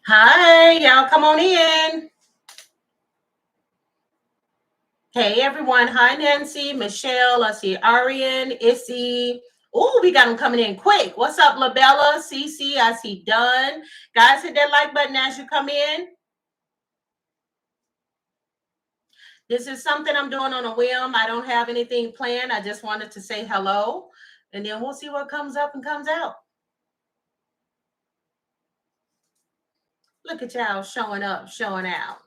Hi, y'all, come on in. Hey, everyone. Hi, Nancy, Michelle. I see Arian, Issy. Oh, we got them coming in quick. What's up, Labella, Cece? I see Dunn. Guys, hit that like button as you come in. This is something I'm doing on a whim. I don't have anything planned. I just wanted to say hello, and then we'll see what comes up and comes out. Look at y'all showing up, showing out.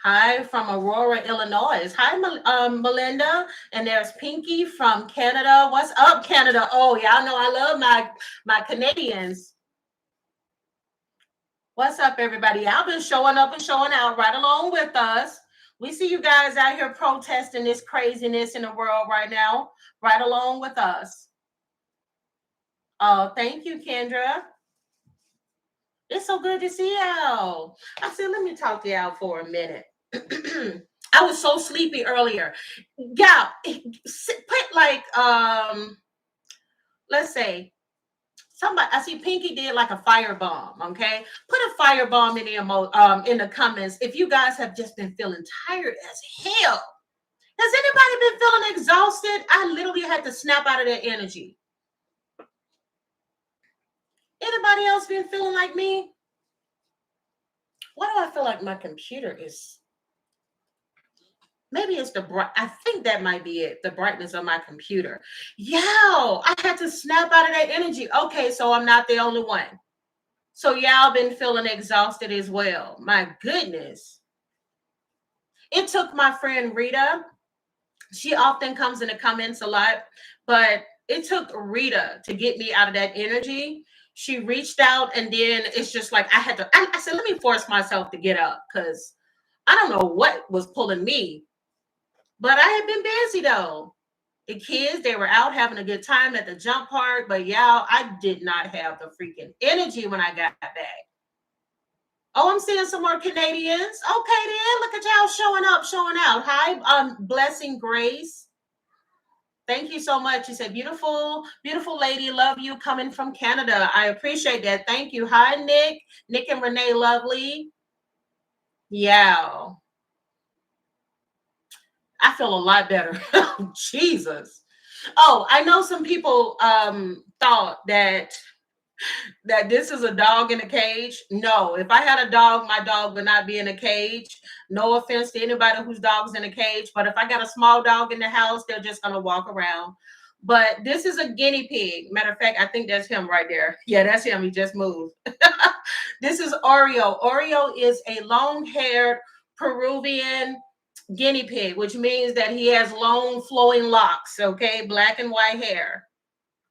Hi from Aurora, Illinois. Hi, Melinda. And there's Pinky from Canada. What's up, Canada? Oh, y'all know I love my Canadians. What's up, everybody? Y'all been showing up and showing out right along with us. We see you guys out here protesting this craziness in the world right now, right along with us. Oh, thank you, Kendra. It's so good to see y'all. I said, let me talk to y'all for a minute. I was so sleepy earlier. Yeah, put like let's say somebody. I see Pinky did like a firebomb. Okay, put a firebomb in the comments if you guys have just been feeling tired as hell. Has anybody been feeling exhausted? I literally had to snap out of that energy. Anybody else been feeling like me? Why do I feel like my computer is? Maybe it's the bright. I think that might be it. The brightness of my computer. Yeah, I had to snap out of that energy. Okay, so I'm not the only one. So y'all been feeling exhausted as well. My goodness. It took my friend Rita. She often comes in the comments a lot, but it took Rita to get me out of that energy. She reached out, and then it's just like I had to. I said, let me force myself to get up because I don't know what was pulling me. But I had been busy though. The kids, they were out having a good time at the jump park, but y'all, I did not have the freaking energy when I got back. Oh, I'm seeing some more Canadians. Okay, then look at y'all showing up, showing out. Hi, Blessing Grace. Thank you so much. You said, beautiful, beautiful lady, love you coming from Canada. I appreciate that. Thank you. Hi, Nick. Nick and Renee, lovely. Yeah. I feel a lot better. Jesus. Oh, I know some people thought that this is a dog in a cage. No, if I had a dog, my dog would not be in a cage. No offense to anybody whose dog's in a cage, but if I got a small dog in the house, they're just gonna walk around. But this is a guinea pig. Matter of fact, I think that's him right there. Yeah, that's him. He just moved. This is Oreo. Oreo is a long-haired Peruvian guinea pig, which means that he has long flowing locks, okay, black and white hair.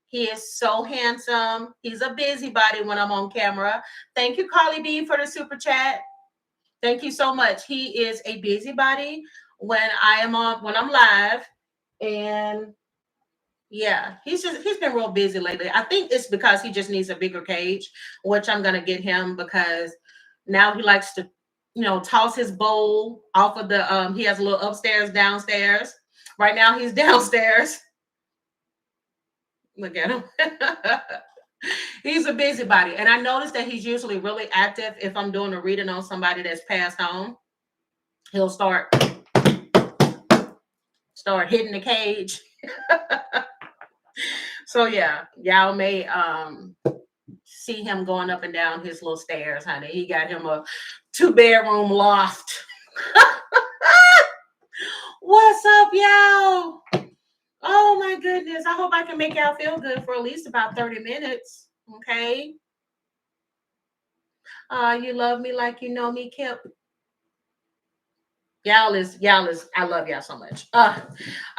He is so handsome. He's a busybody when I'm on camera. Thank you, Carly B, for the super chat. Thank you so much. He is a busybody when I'm live. And yeah, he's been real busy lately. I think it's because he just needs a bigger cage, which I'm gonna get him because now he likes to, toss his bowl off of the he has a little upstairs, downstairs. Right now he's downstairs. Look at him. He's a busybody. And I noticed that he's usually really active if I'm doing a reading on somebody that's passed home. He'll start hitting the cage. So yeah, y'all may see him going up and down his little stairs, honey. He got him a 2-bedroom loft. What's up, y'all? Oh my goodness. I hope I can make y'all feel good for at least about 30 minutes. Okay. You love me like you know me, Kip. Y'all is I love y'all so much. All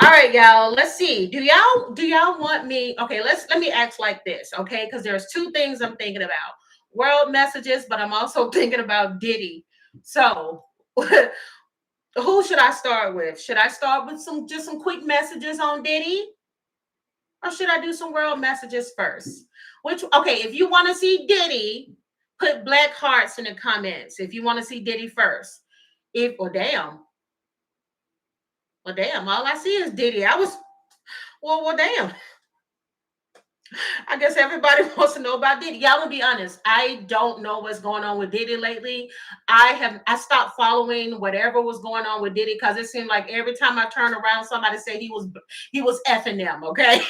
right, y'all. Let's see. Do y'all want me? Okay, let me ask like this, okay? Because there's two things I'm thinking about. World messages, but I'm also thinking about Diddy. So who should I start with? Should I start with some quick messages on Diddy? Or should I do some world messages first? If you want to see Diddy, put black hearts in the comments. If you want to see Diddy first. Damn. Well, damn, all I see is Diddy. Well, damn. I guess everybody wants to know about Diddy. Y'all gonna be honest. I don't know what's going on with Diddy lately. I stopped following whatever was going on with Diddy because it seemed like every time I turned around, somebody said he was effing them. Okay.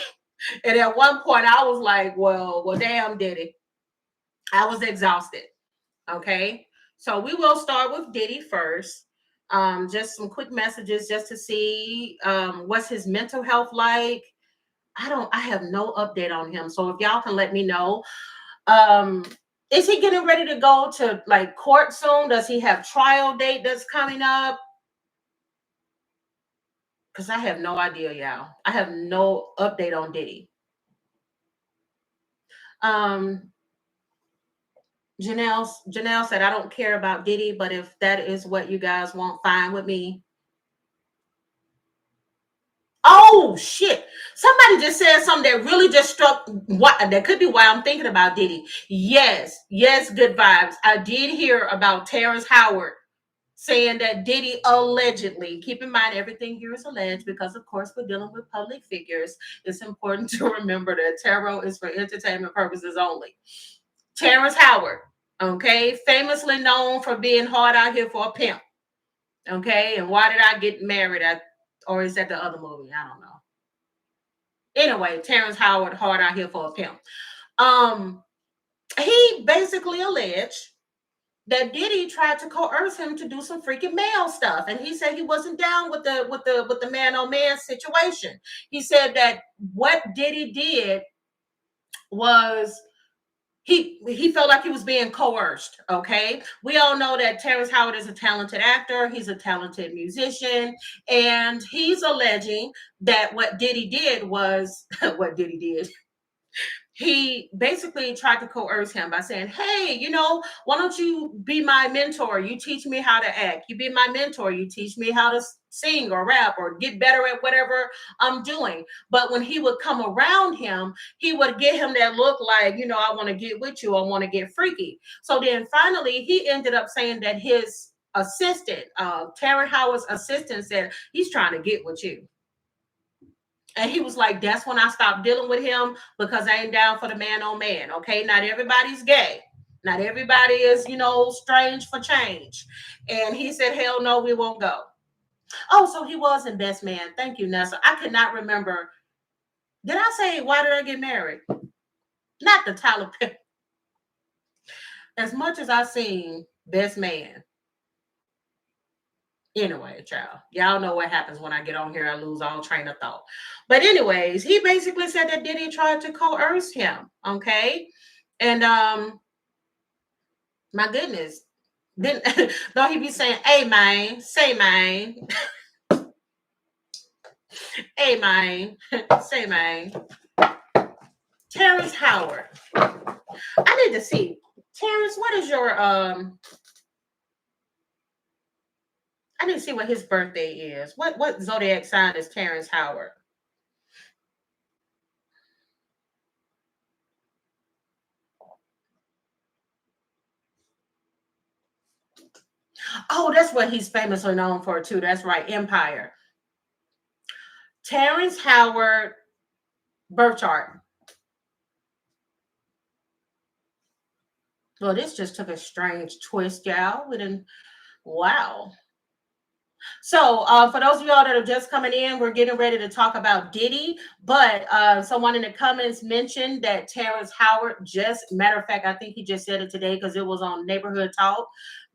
And at one point I was like, well, damn Diddy. I was exhausted. Okay. So we will start with Diddy first. Just some quick messages just to see what's his mental health like. I have no update on him. So if y'all can let me know. Um, is he getting ready to go to like court soon? Does he have trial date that's coming up? Because I have no idea, y'all. I have no update on Diddy. Um, Janelle said, I don't care about Diddy, but if that is what you guys want, fine with me. Oh shit! Somebody just said something that really just struck. What that could be why I'm thinking about Diddy. Yes, good vibes. I did hear about Terrence Howard saying that Diddy allegedly. Keep in mind everything here is alleged because, of course, we're dealing with public figures. It's important to remember that tarot is for entertainment purposes only. Terrence Howard, okay, famously known for being hard out here for a pimp. Okay, and why did I get married? Or is that the other movie? I don't know. Anyway, Terrence Howard, hard out here for a pimp. He basically alleged that Diddy tried to coerce him to do some freaking male stuff, and he said he wasn't down with the man on man situation. He said that what Diddy did was he felt like he was being coerced. Okay, we all know that Terrence Howard is a talented actor, he's a talented musician, and he's alleging that what Diddy did was what Diddy did he basically tried to coerce him by saying, hey, why don't you be my mentor? You teach me how to act. You be my mentor. You teach me how to sing or rap or get better at whatever I'm doing. But when he would come around him, he would get him that look like, I want to get with you. I want to get freaky. So then finally, he ended up saying that his assistant, Terrence Howard's assistant, said, he's trying to get with you. And he was like, that's when I stopped dealing with him because I ain't down for the man on man. Okay. Not everybody's gay. Not everybody is, strange for change. And he said, hell no, we won't go. Oh, so he was in Best Man. Thank you, Nessa. I could not remember. Did I say, why did I get married? Not the Tyler Perry. As much as I seen Best Man. Anyway, child, y'all know what happens when I get on here. I lose all train of thought. But anyways, he basically said that Diddy tried to coerce him. Okay. And my goodness. Then don't he be saying, hey man, say man. Hey man, say man. Terrence Howard. I need to see. Terrence, what is your I need to see what his birthday is. What zodiac sign is Terrence Howard? Oh, that's what he's famously known for too. That's right, Empire. Terrence Howard birth chart. Well, this just took a strange twist, y'all. Wow. So, for those of y'all that are just coming in, we're getting ready to talk about Diddy. But someone in the comments mentioned that Terrence Howard matter of fact, I think he just said it today because it was on Neighborhood Talk,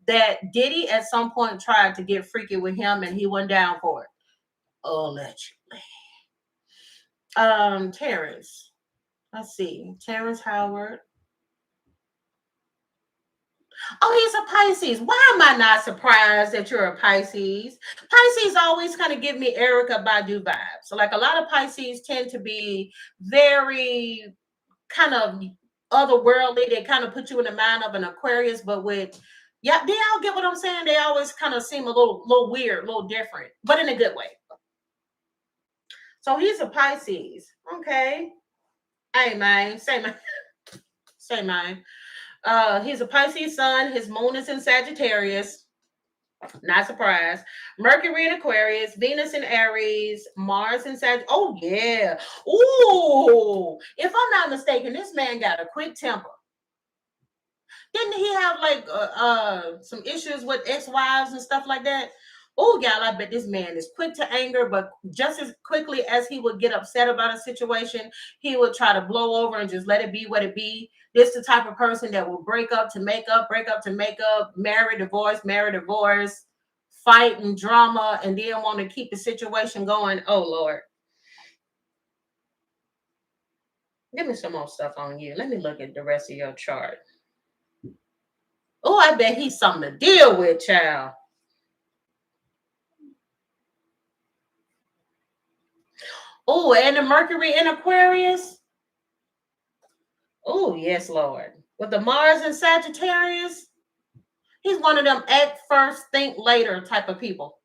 that Diddy at some point tried to get freaky with him and he went down for it. Allegedly. Terrence. Let's see. Terrence Howard. Oh, he's a Pisces. Why am I not surprised that you're a Pisces? Pisces always kind of give me Erica Badu vibes. So, like, a lot of Pisces tend to be very kind of otherworldly. They kind of put you in the mind of an Aquarius, but yeah, do y'all get what I'm saying? They always kind of seem a little weird, a little different, but in a good way. So he's a Pisces. Okay. Hey, man. Say, man. Say, man. He's a Pisces sun. His moon is in Sagittarius. Not surprised. Mercury in Aquarius, Venus in Aries, Mars in Sag. Oh yeah. Ooh. If I'm not mistaken, this man got a quick temper. Didn't he have like some issues with ex-wives and stuff like that? Oh, y'all, I bet this man is quick to anger, but just as quickly as he would get upset about a situation, he would try to blow over and just let it be what it be. This the type of person that will break up to make up, break up to make up, marry, divorce, fight and drama, and then want to keep the situation going. Oh, Lord. Give me some more stuff on you. Let me look at the rest of your chart. Oh, I bet he's something to deal with, child. Oh, and the Mercury in Aquarius. Oh, yes, Lord. With the Mars in Sagittarius, he's one of them act first, think later type of people.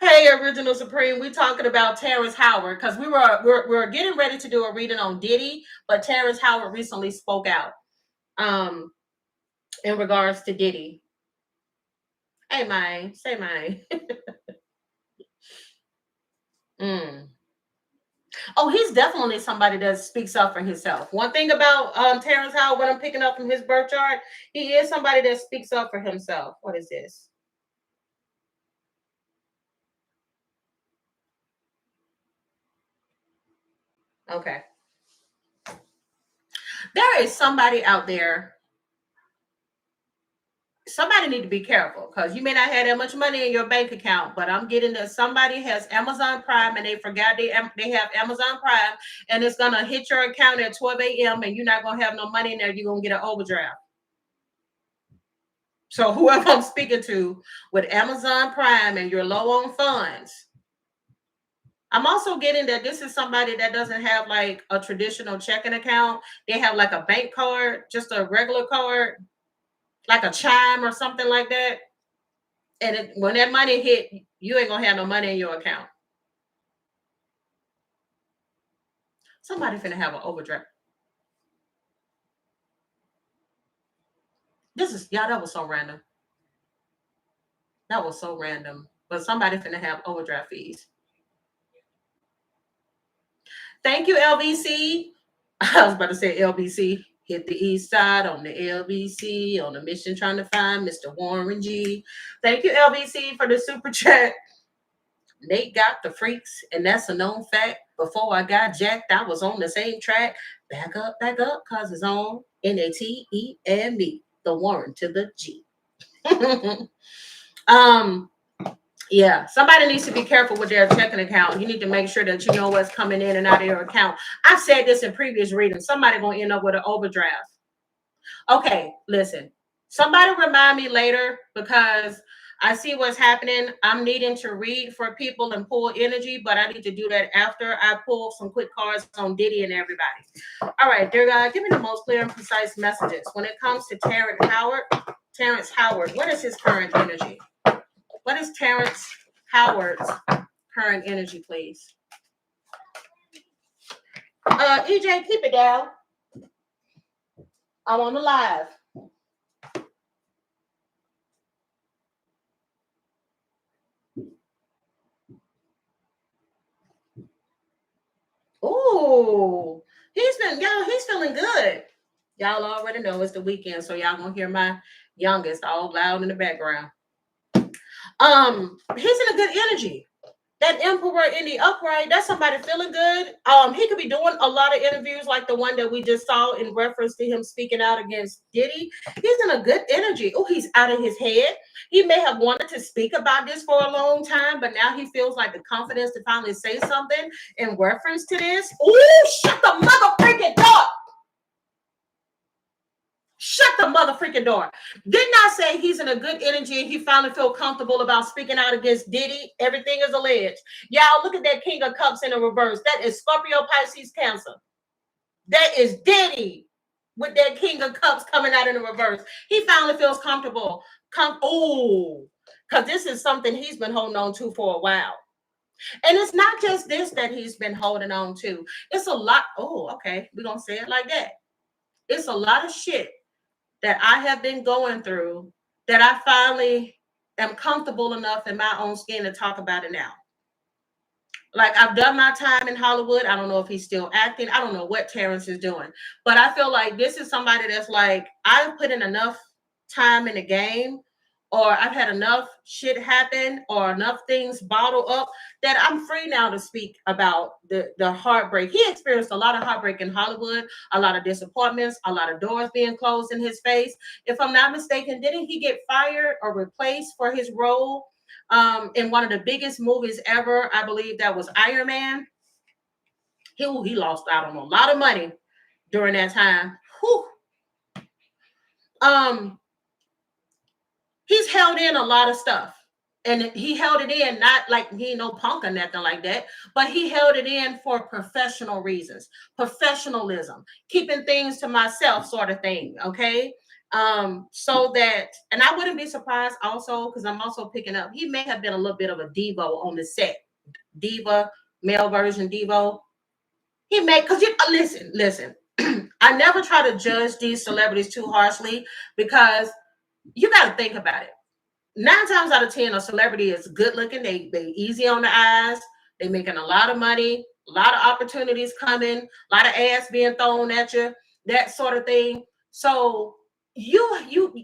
Hey, Original Supreme, we talking about Terrence Howard because we're getting ready to do a reading on Diddy, but Terrence Howard recently spoke out in regards to Diddy. Hey, man, say mine. Oh, he's definitely somebody that speaks up for himself. One thing about Terrence Howard, what I'm picking up from his birth chart, he is somebody that speaks up for himself. What is this? Okay. There is somebody out there. Somebody need to be careful because you may not have that much money in your bank account, but I'm getting that somebody has Amazon Prime and they forgot they have Amazon Prime and it's gonna hit your account at 12 a.m. and you're not gonna have no money in there. You're gonna get an overdraft. So whoever I'm speaking to with Amazon Prime and you're low on funds, I'm also getting that this is somebody that doesn't have like a traditional checking account. They have like a bank card, just a regular card, like a chime or something like that. And when that money hit, you ain't gonna have no money in your account. Somebody finna have an overdraft. This is y'all. That was so random. That was so random. But somebody finna have overdraft fees. Thank you, LBC. I was about to say LBC. Hit the east side on the LBC on a mission trying to find Mr. Warren G. Thank you, LBC, for the super chat. Nate got the freaks, and that's a known fact. Before I got jacked, I was on the same track. Back up, cause it's on NATE, the Warren to the G. Yeah, somebody needs to be careful with their checking account. You need to make sure that you know what's coming in and out of your account. I've said this in previous readings. Somebody gonna end up with an overdraft. Okay, listen. Somebody remind me later because I see what's happening. I'm needing to read for people and pull energy, but I need to do that after I pull some quick cards on Diddy and everybody. All right, dear God, give me the most clear and precise messages. When it comes to Terrence Howard, what is his current energy? What is Terrence Howard's current energy, please? EJ, keep it down. I'm on the live. Ooh, he's feeling good. Y'all already know it's the weekend, so y'all gonna hear my youngest all loud in the background. He's in a good energy. That emperor in the upright, that's somebody feeling good. He could be doing a lot of interviews like the one that we just saw in reference to him speaking out against Diddy. He's in a good energy. Oh, he's out of his head. He may have wanted to speak about this for a long time, but now he feels like the confidence to finally say something in reference to this. Oh, shut the mother freaking door. Shut the mother freaking door. Didn't I say he's in a good energy and he finally feel comfortable about speaking out against Diddy? Everything is alleged. Y'all look at that King of Cups in the reverse. That is Scorpio, Pisces, Cancer. That is Diddy with that King of Cups coming out in the reverse. He finally feels comfortable. Because this is something he's been holding on to for a while. And it's not just this that he's been holding on to. It's a lot. Oh, okay. We're going to say it like that. It's a lot of shit that I have been going through that I finally am comfortable enough in my own skin to talk about it now. Like, I've done my time in Hollywood. I don't know if he's still acting. I don't know what Terrence is doing. But I feel like this is somebody that's like, I've put in enough time in the game, or I've had enough shit happen, or enough things bottle up, that I'm free now to speak about the heartbreak. He experienced a lot of heartbreak in Hollywood, a lot of disappointments, a lot of doors being closed in his face. If I'm not mistaken, didn't he get fired or replaced for his role in one of the biggest movies ever? I believe that was Iron Man. He lost out on a lot of money during that time. Whew. Um, he's held in a lot of stuff. And he held it in, not like he no punk or nothing like that, but he held it in for professional reasons, professionalism, keeping things to myself, sort of thing. Okay. So that, and I wouldn't be surprised also, because I'm also picking up, he may have been a little bit of a Devo on the set. Diva, male version Devo. He may, because you listen. I never try to judge these celebrities too harshly, because you got to think about it. 9 times out of 10, a celebrity is good looking. They easy on the eyes. They making a lot of money, a lot of opportunities coming, a lot of ass being thrown at you, that sort of thing. So you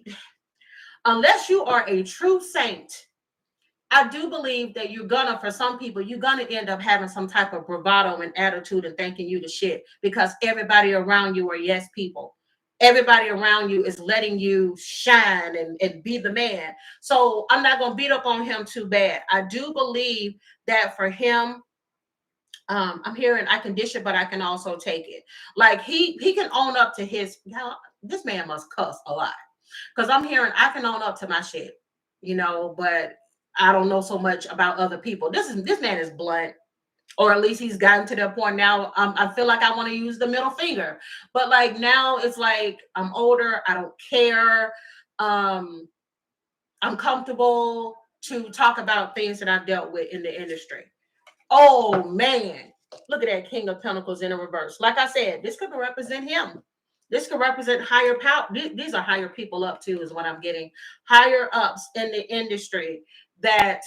unless you are a true saint, I do believe that you're gonna, for some people, you're gonna end up having some type of bravado and attitude and thinking you the shit, because everybody around you are yes people. Everybody around you is letting you shine and be the man. So I'm not gonna beat up on him too bad. I do believe that for him, I'm hearing I can dish it, but I can also take it. Like he can own up to his. This man must cuss a lot, because I'm hearing I can own up to my shit, but I don't know so much about other people. This man is blunt, or at least he's gotten to that point now. I feel like I want to use the middle finger, but like now it's like I'm older. I don't care. Um, I'm comfortable to talk about things that I've dealt with in the industry. Oh man, look at that King of Pentacles in a reverse. Like I said, this could represent him. This could represent higher power. These are higher people up too, is what I'm getting. Higher ups in the industry that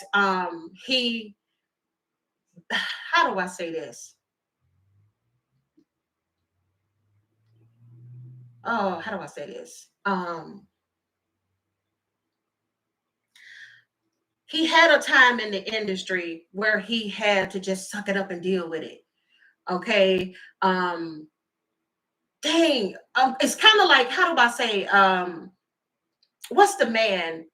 he. How do I say this? Oh, how do I say this? He had a time in the industry where he had to just suck it up and deal with it. Okay. Dang. It's kind of like, how do I say, what's the man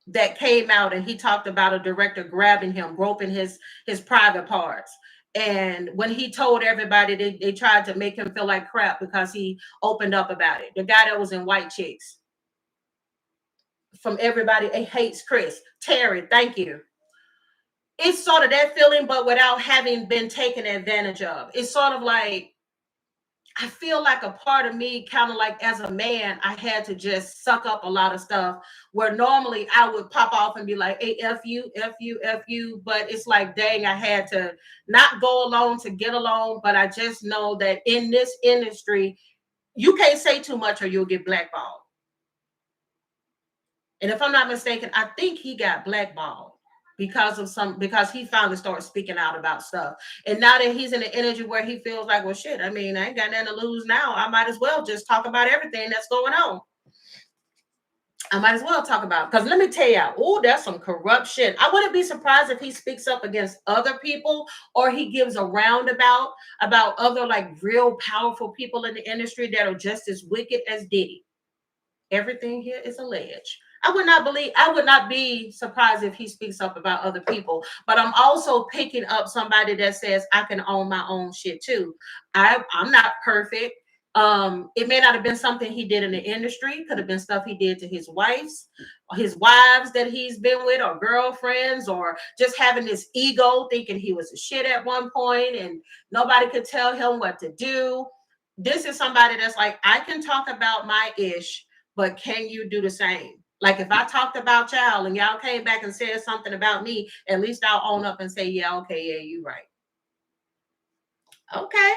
that came out and he talked about a director grabbing him, groping his private parts? And when he told everybody, they tried to make him feel like crap because he opened up about it. The guy that was in White Chicks. From everybody, it hates Chris. Terry, thank you. It's sort of that feeling, but without having been taken advantage of. It's sort of like, I feel like a part of me, kind of like as a man, I had to just suck up a lot of stuff where normally I would pop off and be like, hey, F you, F you, F you. But it's like, dang, I had to not go along to get along. But I just know that in this industry, you can't say too much or you'll get blackballed. And if I'm not mistaken, I think he got blackballed because he finally started speaking out about stuff. And now that he's in the energy where he feels like, well, shit, I mean, I ain't got nothing to lose now. I might as well just talk about everything that's going on. I might as well talk about, because let me tell you, oh, that's some corruption. I wouldn't be surprised if he speaks up against other people, or he gives a roundabout about other like real powerful people in the industry that are just as wicked as Diddy. Everything here is alleged. I would not be surprised if he speaks up about other people, but I'm also picking up somebody that says I can own my own shit too. I'm not perfect. It may not have been something he did in the industry, could have been stuff he did to his wives that he's been with, or girlfriends, or just having this ego, thinking he was a shit at one point and nobody could tell him what to do. This is somebody that's like, I can talk about my ish, but can you do the same? Like if I talked about y'all and y'all came back and said something about me, at least I'll own up and say, yeah, okay, yeah, you right. Okay.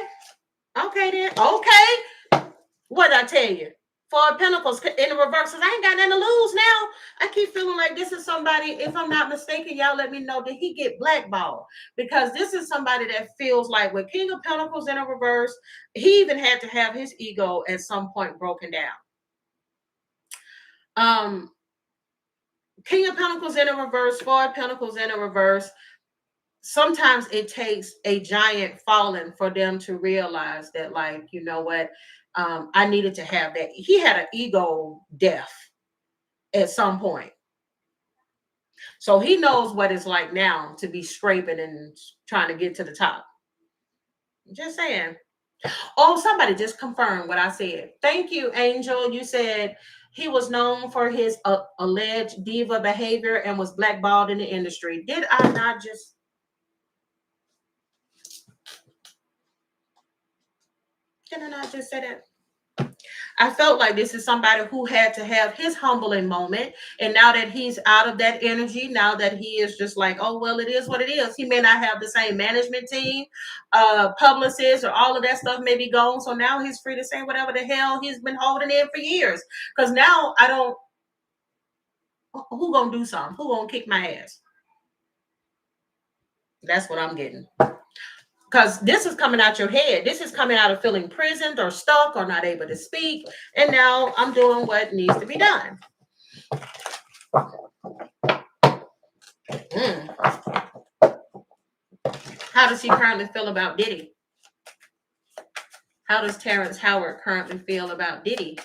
Okay then. Okay. What did I tell you? Four of Pentacles in the reverse. I ain't got nothing to lose now. I keep feeling like this is somebody, if I'm not mistaken, y'all let me know, did he get blackballed? Because this is somebody that feels like with King of Pentacles in a reverse, he even had to have his ego at some point broken down. King of Pentacles in a reverse, Four of Pentacles in a reverse. Sometimes it takes a giant falling for them to realize that, like, you know what, I needed to have that. He had an ego death at some point. So he knows what it's like now to be scraping and trying to get to the top. Just saying. Oh, somebody just confirmed what I said. Thank you, Angel. You said he was known for his alleged diva behavior and was blackballed in the industry. Did I not just... Did I not just say that? I felt like this is somebody who had to have his humbling moment. And now that he's out of that energy, now that he is just like, oh, well, it is what it is. He may not have the same management team, publicists, or all of that stuff may be gone. So now he's free to say whatever the hell he's been holding in for years. Because now I don't... Who gonna do something? Who gonna kick my ass? That's what I'm getting. Because this is coming out your head. This is coming out of feeling imprisoned or stuck or not able to speak. And now I'm doing what needs to be done. How does he currently feel about Diddy? How does Terrence Howard currently feel about Diddy?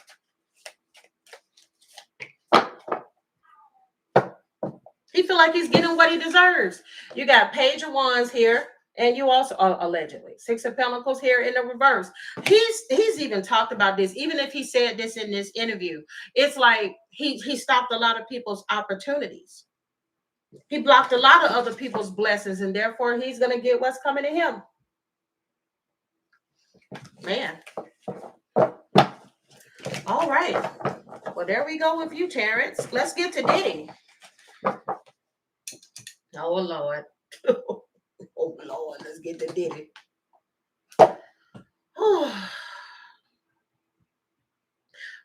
He feel like he's getting what he deserves. You got Page of Wands here. And you also, allegedly, Six of Pentacles here in the reverse. He's even talked about this, even if he said this in this interview. It's like he stopped a lot of people's opportunities. He blocked a lot of other people's blessings, and therefore he's going to get what's coming to him. Man. All right. Well, there we go with you, Terrence. Let's get to Diddy. Oh, Lord. Oh, Lord, let's get to Diddy.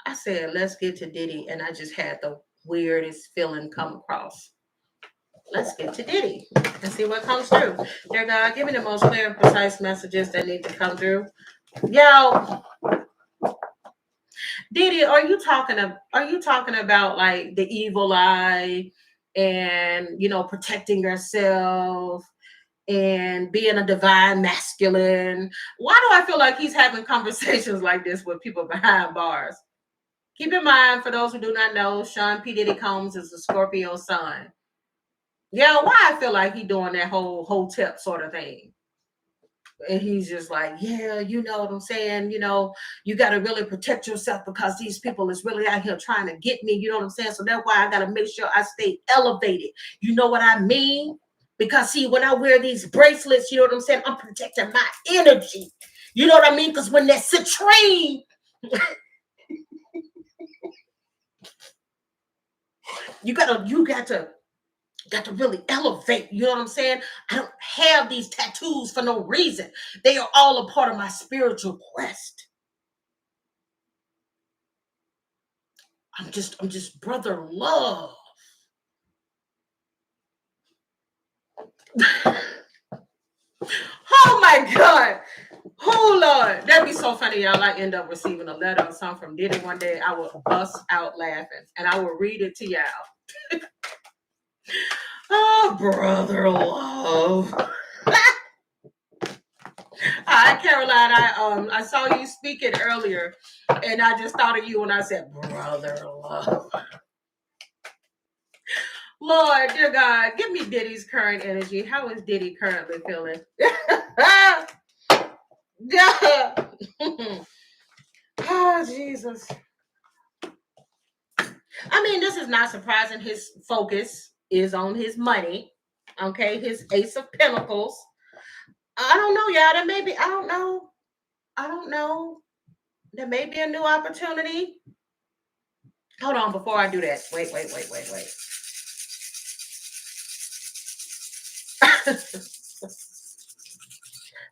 I said, let's get to Diddy, and I just had the weirdest feeling come across. Let's get to Diddy and see what comes through. Dear God, give me the most clear and precise messages that need to come through. Yo, Diddy, are you talking about like the evil eye and, you know, protecting yourself and being a divine masculine? Why do I feel like he's having conversations like this with people behind bars? Keep in mind, for those who do not know, Sean P. Diddy Combs is a Scorpio sun. Yeah, why I feel like he doing that whole hotep sort of thing. And he's just like, yeah, you know what I'm saying? You know, you got to really protect yourself because these people is really out here trying to get me. You know what I'm saying? So that's why I got to make sure I stay elevated. You know what I mean? Because, see, when I wear these bracelets, you know what I'm saying? I'm protecting my energy. You know what I mean? Because when that citrine... you got to really elevate. You know what I'm saying? I don't have these tattoos for no reason. They are all a part of my spiritual quest. I'm just brother love. Oh my God. Oh Lord. That'd be so funny, y'all. I end up receiving a letter or something from Diddy one day. I will bust out laughing and I will read it to y'all. Oh, brother love. Hi, Caroline. I saw you speaking earlier, and I just thought of you when I said, brother love. Lord, dear God, give me Diddy's current energy. How is Diddy currently feeling? Oh, Jesus. I mean, this is not surprising. His focus is on his money. Okay, his Ace of Pentacles. I don't know, y'all. That may be, I don't know. There may be a new opportunity. Hold on, before I do that. Wait.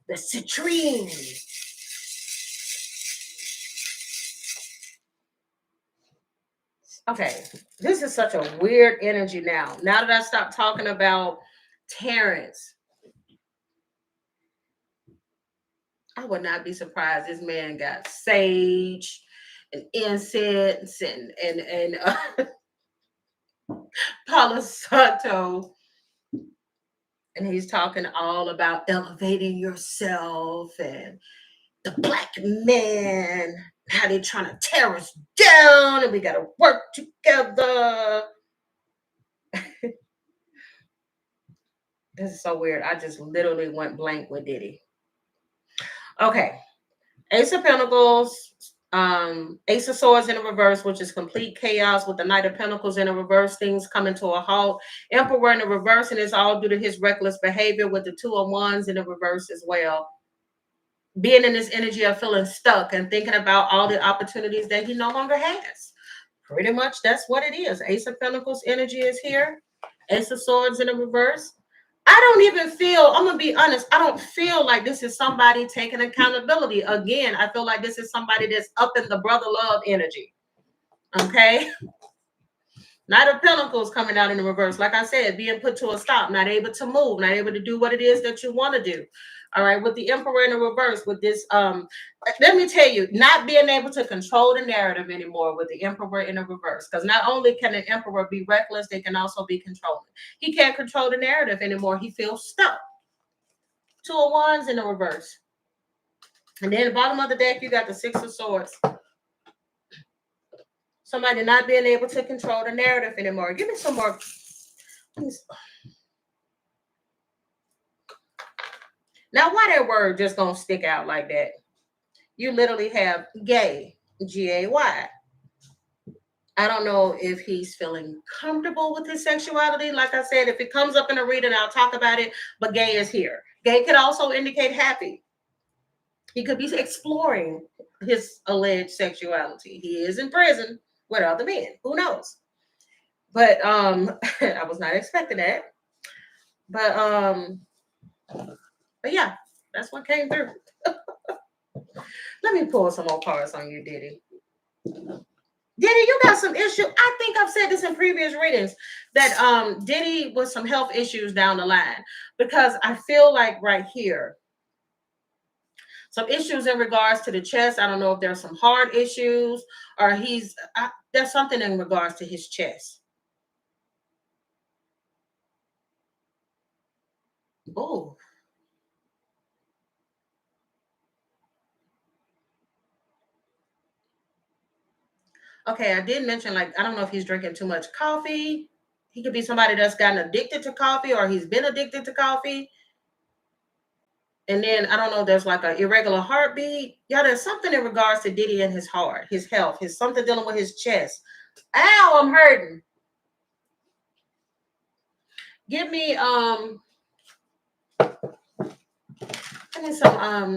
The citrine. Okay, this is such a weird energy now. Now that I stopped talking about Terrence, I would not be surprised this man got sage and incense and Palo Santo, and he's talking all about elevating yourself and the black man, how they trying to tear us down, and we got to work together. This is so weird. I just literally went blank with Diddy. Okay. Ace of Pentacles, Ace of Swords in a reverse, which is complete chaos with the Knight of Pentacles in a reverse, things coming to a halt. Emperor in a reverse, and it's all due to his reckless behavior with the Two of Wands in a reverse as well. Being in this energy of feeling stuck and thinking about all the opportunities that he no longer has. Pretty much that's what it is. Ace of Pentacles energy is here. Ace of Swords in a reverse. I don't even feel, I'm going to be honest, I don't feel like this is somebody taking accountability. Again, I feel like this is somebody that's up in the brother love energy. Okay? Knight of Pentacles coming out in the reverse. Like I said, being put to a stop, not able to move, not able to do what it is that you want to do. All right, with the Emperor in the reverse, with this, let me tell you, not being able to control the narrative anymore with the Emperor in the reverse. Because not only can an Emperor be reckless, they can also be controlling. He can't control the narrative anymore. He feels stuck. Two of Wands in the reverse. And then the bottom of the deck, you got the Six of Swords. Somebody not being able to control the narrative anymore. Give me some more. Now, why that word just gonna stick out like that? You literally have gay, G-A-Y. I don't know if he's feeling comfortable with his sexuality. Like I said, if it comes up in a reading, I'll talk about it. But gay is here. Gay could also indicate happy. He could be exploring his alleged sexuality. He is in prison with other men. Who knows? But I was not expecting that. But but yeah, that's what came through. Let me pull some more cards on you, Diddy. Diddy, you got some issue. I think I've said this in previous readings that Diddy was some health issues down the line, because I feel like right here, some issues in regards to the chest. I don't know if there's some heart issues or there's something in regards to his chest. Oh. Okay, I did mention, like, I don't know if he's drinking too much coffee. He could be somebody that's gotten addicted to coffee, or he's been addicted to coffee. And then I don't know, there's like an irregular heartbeat. Yeah, there's something in regards to Diddy and his heart, his health, his something dealing with his chest. Ow, I'm hurting. Give me some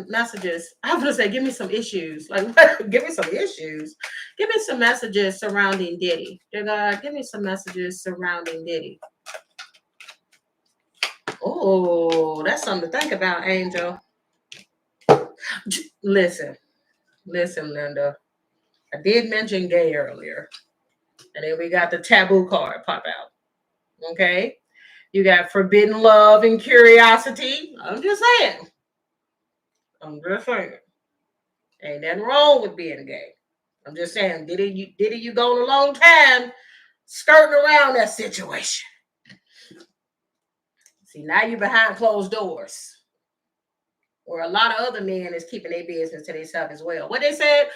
messages. I was gonna say, give me some issues. Like, give me some issues. Give me some messages surrounding Diddy. Dear God, give me some messages surrounding Diddy. Oh, that's something to think about, Angel. Listen, Linda. I did mention gay earlier. And then we got the taboo card pop out. Okay. You got forbidden love and curiosity. I'm just saying. Ain't nothing wrong with being gay. I'm just saying, Diddy, you gone a long time skirting around that situation. See, now you're behind closed doors, where a lot of other men is keeping their business to themselves as well. What they said,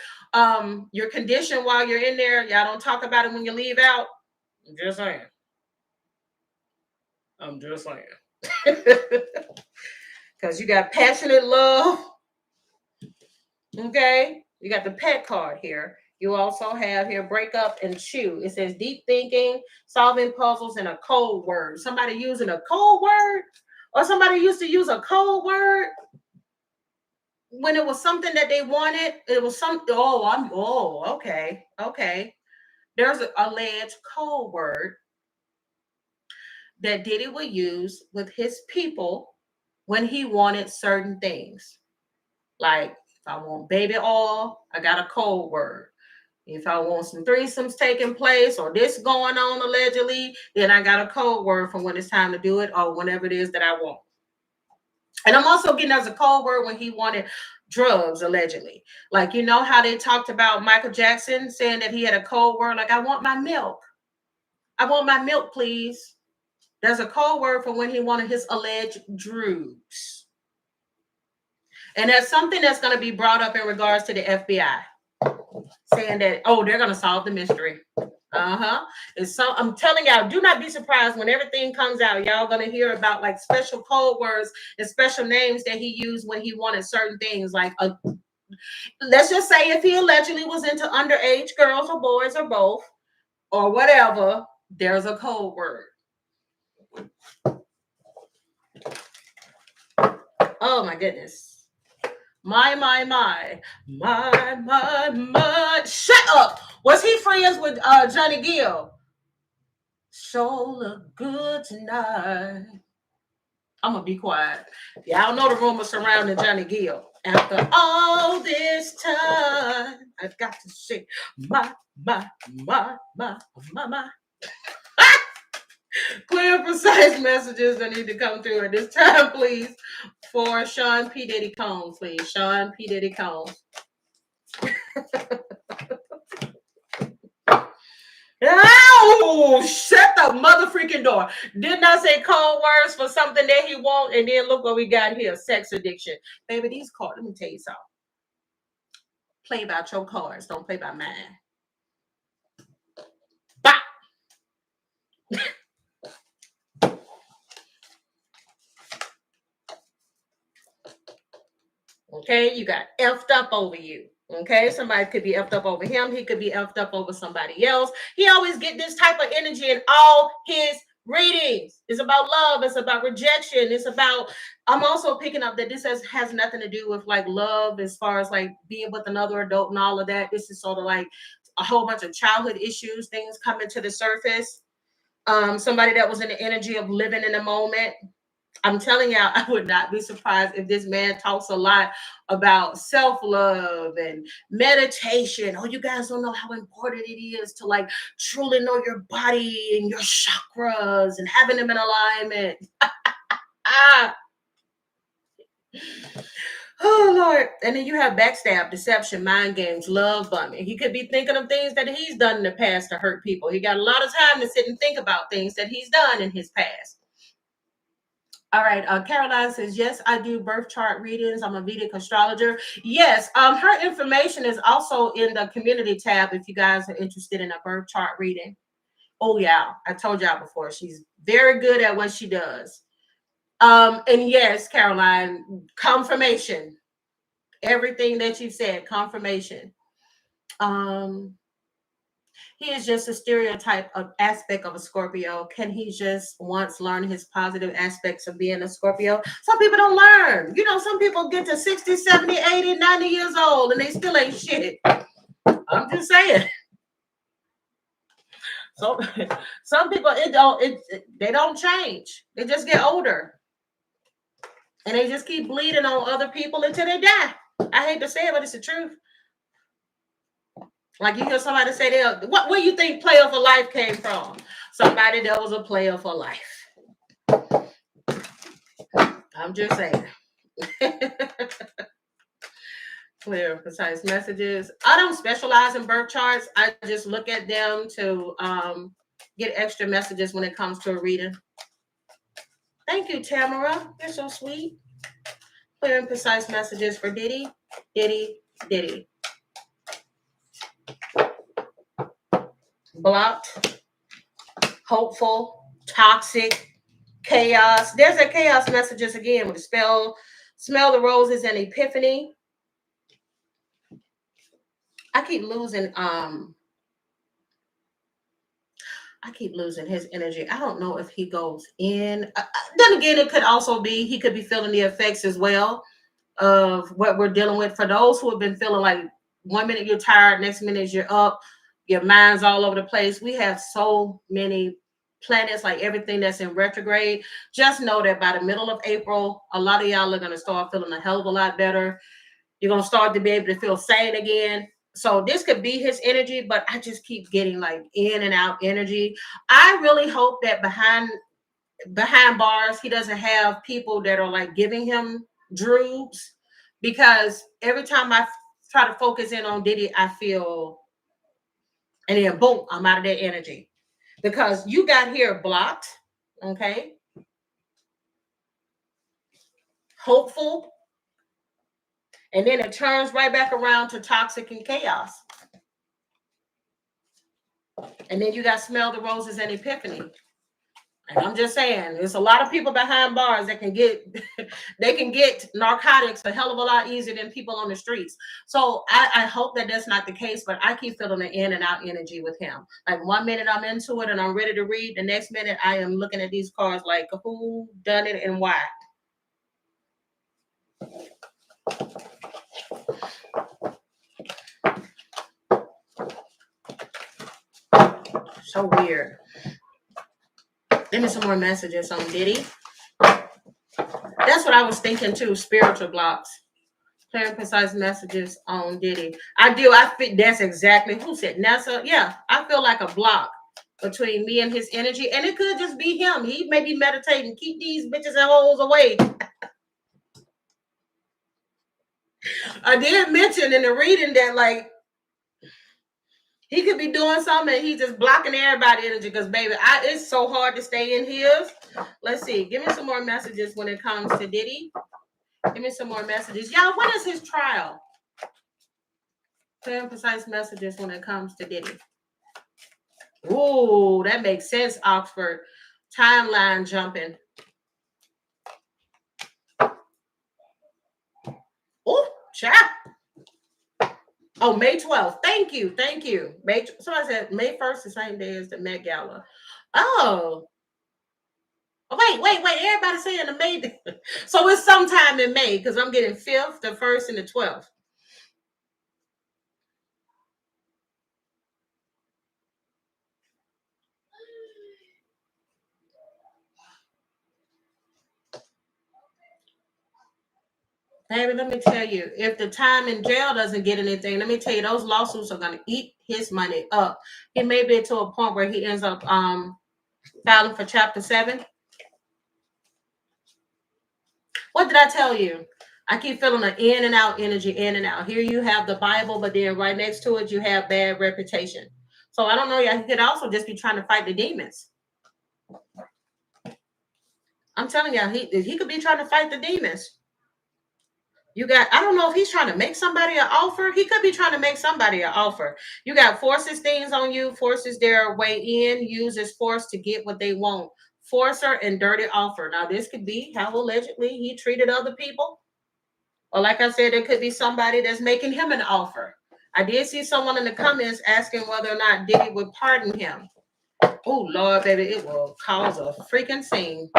your condition while you're in there, y'all don't talk about it when you leave out. I'm just saying. Because you got passionate love. Okay. You got the pet card here. You also have here break up and chew. It says deep thinking, solving puzzles, and a code word. Somebody using a code word, or somebody used to use a code word when it was something that they wanted. It was something. Okay. There's an alleged code word that Diddy would use with his people when he wanted certain things. Like, if I want baby oil, I got a code word. If I want some threesomes taking place or this going on allegedly, then I got a code word for when it's time to do it or whenever it is that I want. And I'm also getting as a code word when he wanted drugs, allegedly. Like, you know how they talked about Michael Jackson saying that he had a code word, like, I want my milk. I want my milk, please. There's a code word for when he wanted his alleged drugs. And that's something that's going to be brought up in regards to the FBI. Saying that, oh, they're going to solve the mystery. It's so, I'm telling y'all, do not be surprised when everything comes out. Y'all gonna hear about like special code words and special names that he used when he wanted certain things. Like, let's just say if he allegedly was into underage girls or boys or both or whatever, there's a code word. Oh my goodness. My. Shut up. Was he friends with Johnny Gill? Sure look good tonight. I'm gonna be quiet. Y'all know the rumors surrounding Johnny Gill. After all this time, I've got to say my. Clear, precise messages that need to come through at this time, please. For Sean P. Diddy Combs, please. Sean P. Diddy Combs. Oh, shut the mother freaking door. Didn't I say code words for something that he won't? And then look what we got here. Sex addiction. Baby, these cards, let me tell you something. Play by your cards. Don't play by mine. Bop. Okay, you got effed up over you. Okay, somebody could be effed up over him. He could be effed up over somebody else. He always get this type of energy in all his readings. It's about love. It's about rejection. It's about, I'm also picking up that this has nothing to do with like love as far as like being with another adult and all of that. This is sort of like a whole bunch of childhood issues, things coming to the surface. Somebody that was in the energy of living in the moment. I'm telling y'all, I would not be surprised if this man talks a lot about self-love and meditation. Oh, you guys don't know how important it is to like truly know your body and your chakras and having them in alignment. Oh, Lord. And then you have backstab, deception, mind games, love bombing. He could be thinking of things that he's done in the past to hurt people. He got a lot of time to sit and think about things that he's done in his past. All right. Caroline says, yes, I do birth chart readings. I'm a Vedic astrologer. Yes. Her information is also in the community tab if you guys are interested in a birth chart reading. Oh, yeah. I told y'all before. She's very good at what she does. And yes, Caroline, confirmation. Everything that you said, confirmation. He is just a stereotype of aspect of a Scorpio. Can he just once learn his positive aspects of being a Scorpio? Some people don't learn. You know, some people get to 60, 70, 80, 90 years old and they still ain't shit. I'm just saying. So some people they don't change. They just get older. And they just keep bleeding on other people until they die. I hate to say it, but it's the truth. Like you hear somebody say that, where you think player for life came from? Somebody that was a player for life. I'm just saying. Clear, precise messages. I don't specialize in birth charts. I just look at them to get extra messages when it comes to a reading. Thank you, Tamara. You're so sweet. Clear and precise messages for Diddy, Diddy, Diddy. Blocked, hopeful, toxic, chaos. There's a chaos messages again with the spell, smell the roses and epiphany. I keep losing his energy. I don't know if he goes in. Then again, it could also be he could be feeling the effects as well of what we're dealing with. For those who have been feeling like 1 minute you're tired, next minute you're up, your mind's all over the place. We have so many planets, like everything that's in retrograde. Just know that by the middle of April, a lot of y'all are going to start feeling a hell of a lot better. You're going to start to be able to feel sane again. So this could be his energy, but I just keep getting like in and out energy. I really hope that behind bars he doesn't have people that are like giving him droogs, because every time I try to focus in on Diddy, I feel, and then boom, I'm out of that energy. Because you got here blocked, okay, hopeful, and then it turns right back around to toxic and chaos. And then you got smell the roses and epiphany. And I'm just saying, there's a lot of people behind bars that can get they can get narcotics a hell of a lot easier than people on the streets. So I hope that that's not the case, but I keep feeling the in and out energy with him. Like 1 minute I'm into it and I'm ready to read, the next minute I am looking at these cards like who done it and why. So weird. Give me some more messages on Diddy. That's what I was thinking too. Spiritual blocks. Clear and precise messages on Diddy. I do. I think that's exactly who said NASA. Yeah, I feel like a block between me and his energy, and it could just be him. He may be meditating. Keep these bitches and hoes away. I did mention in the reading that like he could be doing something and he's just blocking everybody energy because baby, it's so hard to stay in his. Let's see. Give me some more messages when it comes to Diddy. Give me some more messages. Y'all, when is his trial? Clear and precise messages when it comes to Diddy. Ooh, that makes sense, Oxford. Timeline jumping. Oh, chat. Oh, May 12th. Thank you. Thank you. So I said May 1st, the same day as the Met Gala. Oh. Wait. Everybody saying the May. So it's sometime in May because I'm getting 5th, the 1st, and the 12th. Baby, let me tell you, if the time in jail doesn't get anything, let me tell you, those lawsuits are going to eat his money up. It may be to a point where he ends up filing for Chapter 7. What did I tell you? I keep feeling an in and out energy, in and out. Here you have the Bible, but then right next to it, you have bad reputation. So I don't know. He could also just be trying to fight the demons. I'm telling y'all, he could be trying to fight the demons. You got, I don't know if he's trying to make somebody an offer. He could be trying to make somebody an offer. You got forces things on you, forces their way in, uses force to get what they want. Forcer and dirty offer. Now, this could be how allegedly he treated other people. Or like I said, there could be somebody that's making him an offer. I did see someone in the comments asking whether or not Diddy would pardon him. Oh, Lord, baby, it will cause a freaking scene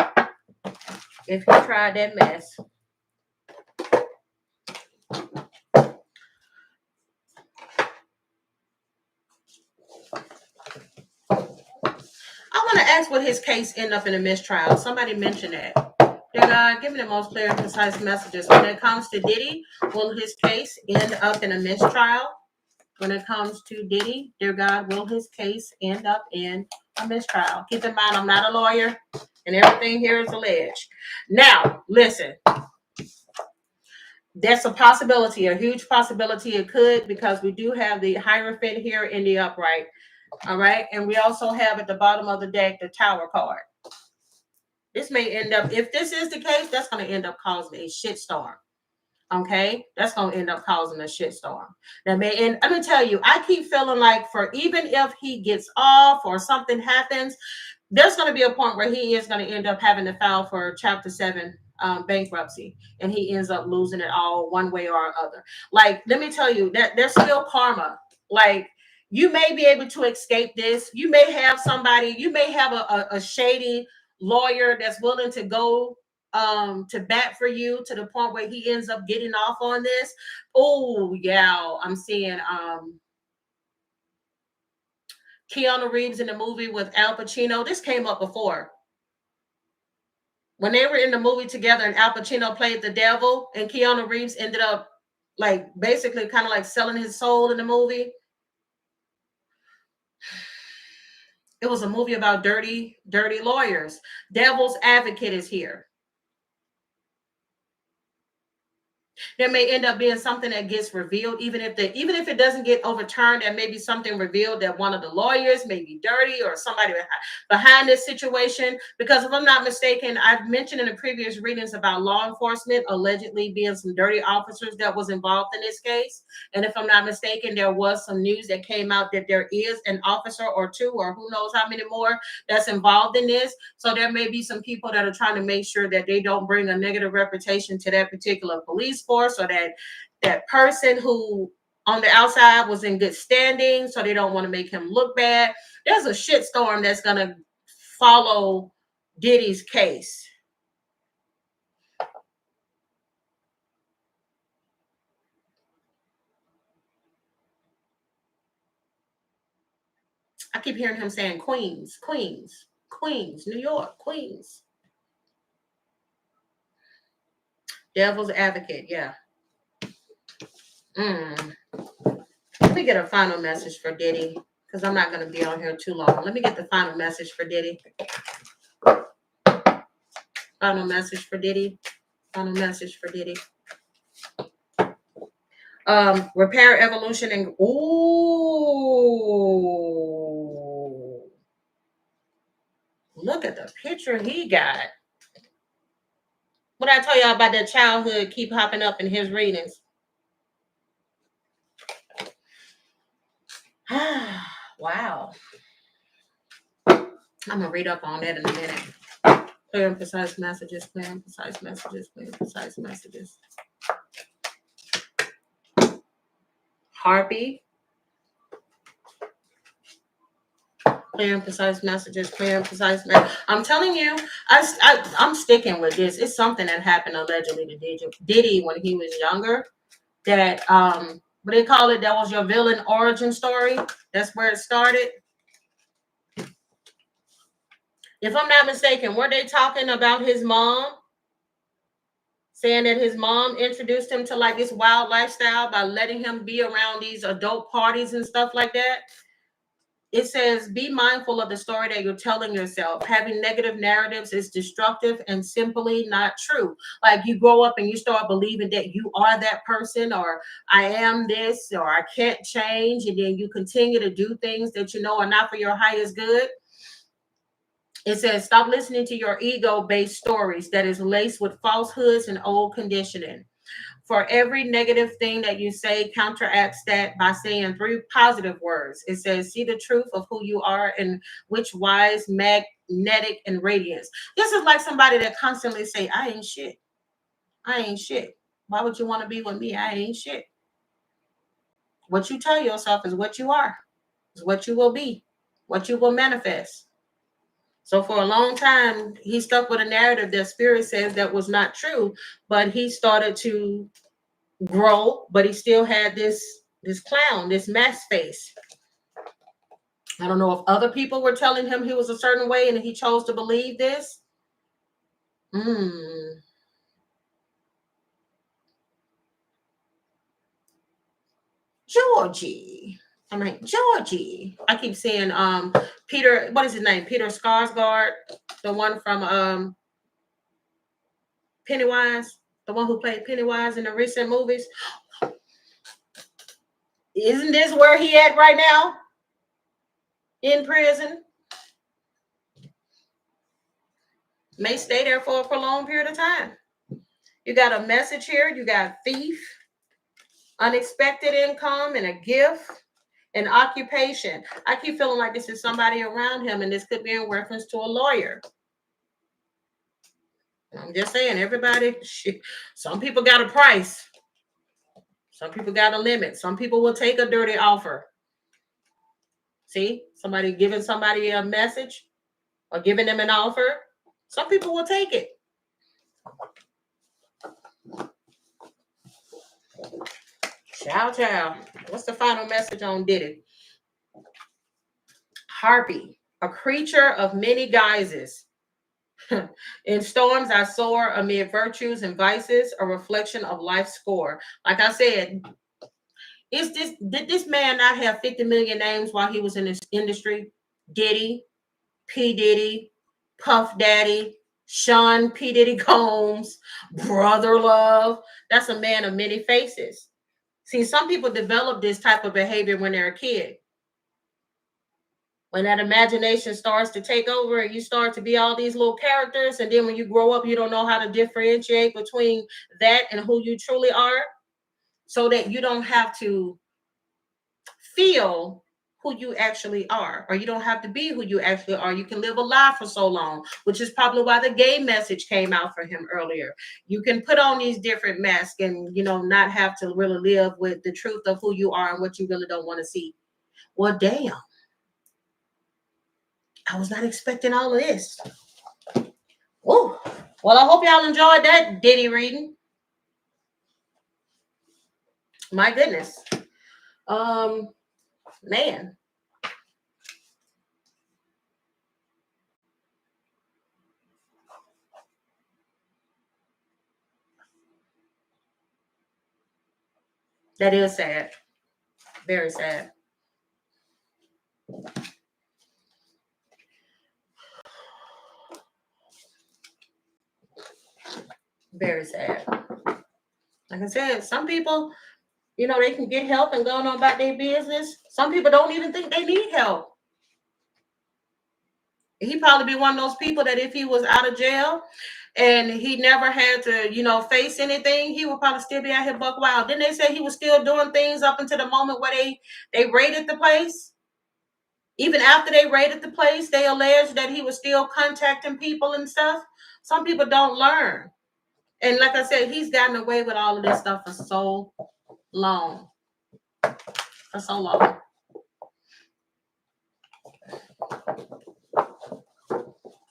if he tried that mess. I want to ask, would his case end up in a mistrial? Somebody mentioned that. Dear God, give me the most clear and precise messages. When it comes to Diddy, will his case end up in a mistrial? When it comes to Diddy, dear God, will his case end up in a mistrial? Keep in mind, I'm not a lawyer, and everything here is alleged. Now, listen. That's a possibility, a huge possibility it could, because we do have the Hierophant here in the upright. All right. And we also have at the bottom of the deck the Tower card. This may end up, if this is the case, that's going to end up causing a shitstorm. Okay, that's going to end up causing a shitstorm. That may end. Let me tell you, I keep feeling like for even if he gets off or something happens, there's going to be a point where he is going to end up having to file for Chapter 7 bankruptcy, and he ends up losing it all one way or other. Like, let me tell you that there's still karma. Like, you may be able to escape this. You may have somebody, you may have a shady lawyer that's willing to go to bat for you to the point where he ends up getting off on this. Oh yeah, I'm seeing Keanu Reeves in the movie with Al Pacino. This came up before when they were in the movie together, and Al Pacino played the devil, and Keanu Reeves ended up like basically kind of like selling his soul in the movie. It was a movie about dirty lawyers. Devil's Advocate is here. There may end up being something that gets revealed, even if it doesn't get overturned, there may be something revealed that one of the lawyers may be dirty or somebody behind this situation. Because if I'm not mistaken, I've mentioned in the previous readings about law enforcement allegedly being some dirty officers that was involved in this case. And if I'm not mistaken, there was some news that came out that there is an officer or two, or who knows how many more, that's involved in this. So there may be some people that are trying to make sure that they don't bring a negative reputation to that particular police force, or that person who on the outside was in good standing, so they don't want to make him look bad. There's a shitstorm that's gonna follow Diddy's case. I keep hearing him saying Queens, Queens, Queens, New York, Queens. Devil's Advocate, yeah. Let me get a final message for Diddy, because I'm not going to be on here too long. Let me get the final message for Diddy. Final message for Diddy. Final message for Diddy. Repair, evolution, and ooh, look at the picture he got. What I tell y'all about that childhood keep popping up in his readings. Wow. I'm gonna read up on that in a minute. Clear and precise messages, clear and precise messages, clear and precise messages. Harpy. Clear and precise messages, clear and precise messages. I'm telling you, I'm sticking with this. It's something that happened allegedly to Diddy when he was younger. That what they call it, that was your villain origin story. That's where it started. If I'm not mistaken, were they talking about his mom? Saying that his mom introduced him to like this wild lifestyle by letting him be around these adult parties and stuff like that. It says, be mindful of the story that you're telling yourself. Having negative narratives is destructive and simply not true. Like you grow up and you start believing that you are that person, or I am this, or I can't change. And then you continue to do things that you know are not for your highest good. It says, stop listening to your ego-based stories that is laced with falsehoods and old conditioning. For every negative thing that you say, counteracts that by saying 3 positive words. It says, see the truth of who you are and which wise, magnetic, and radiance. This is like somebody that constantly say, I ain't shit. I ain't shit. Why would you want to be with me? I ain't shit. What you tell yourself is what you are. Is what you will be. What you will manifest. So for a long time, he stuck with a narrative that spirit says that was not true, but he started to grow, but he still had this clown, this mask face. I don't know if other people were telling him he was a certain way and he chose to believe this. Georgie. I'm like, Georgie. I keep saying Peter, what is his name? Peter Skarsgård, the one from Pennywise, the one who played Pennywise in the recent movies. Isn't this where he at right now? In prison. May stay there for a prolonged period of time. You got a message here. You got thief, unexpected income, and a gift, and occupation. I keep feeling like this is somebody around him, and this could be in reference to a lawyer. I'm just saying, everybody, some people got a price. Some people got a limit. Some people will take a dirty offer. See, somebody giving somebody a message or giving them an offer. Some people will take it. Ciao. What's the final message on Diddy? Harpy, a creature of many guises. In storms, I soar amid virtues and vices, a reflection of life's score. Like I said, did this man not have 50 million names while he was in this industry? Diddy, P. Diddy, Puff Daddy, Sean P. Diddy Combs, Brother Love. That's a man of many faces. See, some people develop this type of behavior when they're a kid. When that imagination starts to take over and you start to be all these little characters, and then when you grow up, you don't know how to differentiate between that and who you truly are, so that you don't have to feel who you actually are, or you don't have to be who you actually are. You can live a lie for so long, which is probably why the gay message came out for him earlier. You can put on these different masks and, not have to really live with the truth of who you are and what you really don't want to see. Well, damn. I was not expecting all of this. Oh, well, I hope y'all enjoyed that Diddy reading. My goodness. Man. That is sad. Very sad. Very sad. Like I said, some people, they can get help and go on about their business. Some people don't even think they need help. He'd probably be one of those people that if he was out of jail and he never had to, face anything, he would probably still be out here buck wild. Didn't they say he was still doing things up until the moment where they raided the place? Even after they raided the place, they alleged that he was still contacting people and stuff. Some people don't learn. And like I said, he's gotten away with all of this stuff for so long. For so long.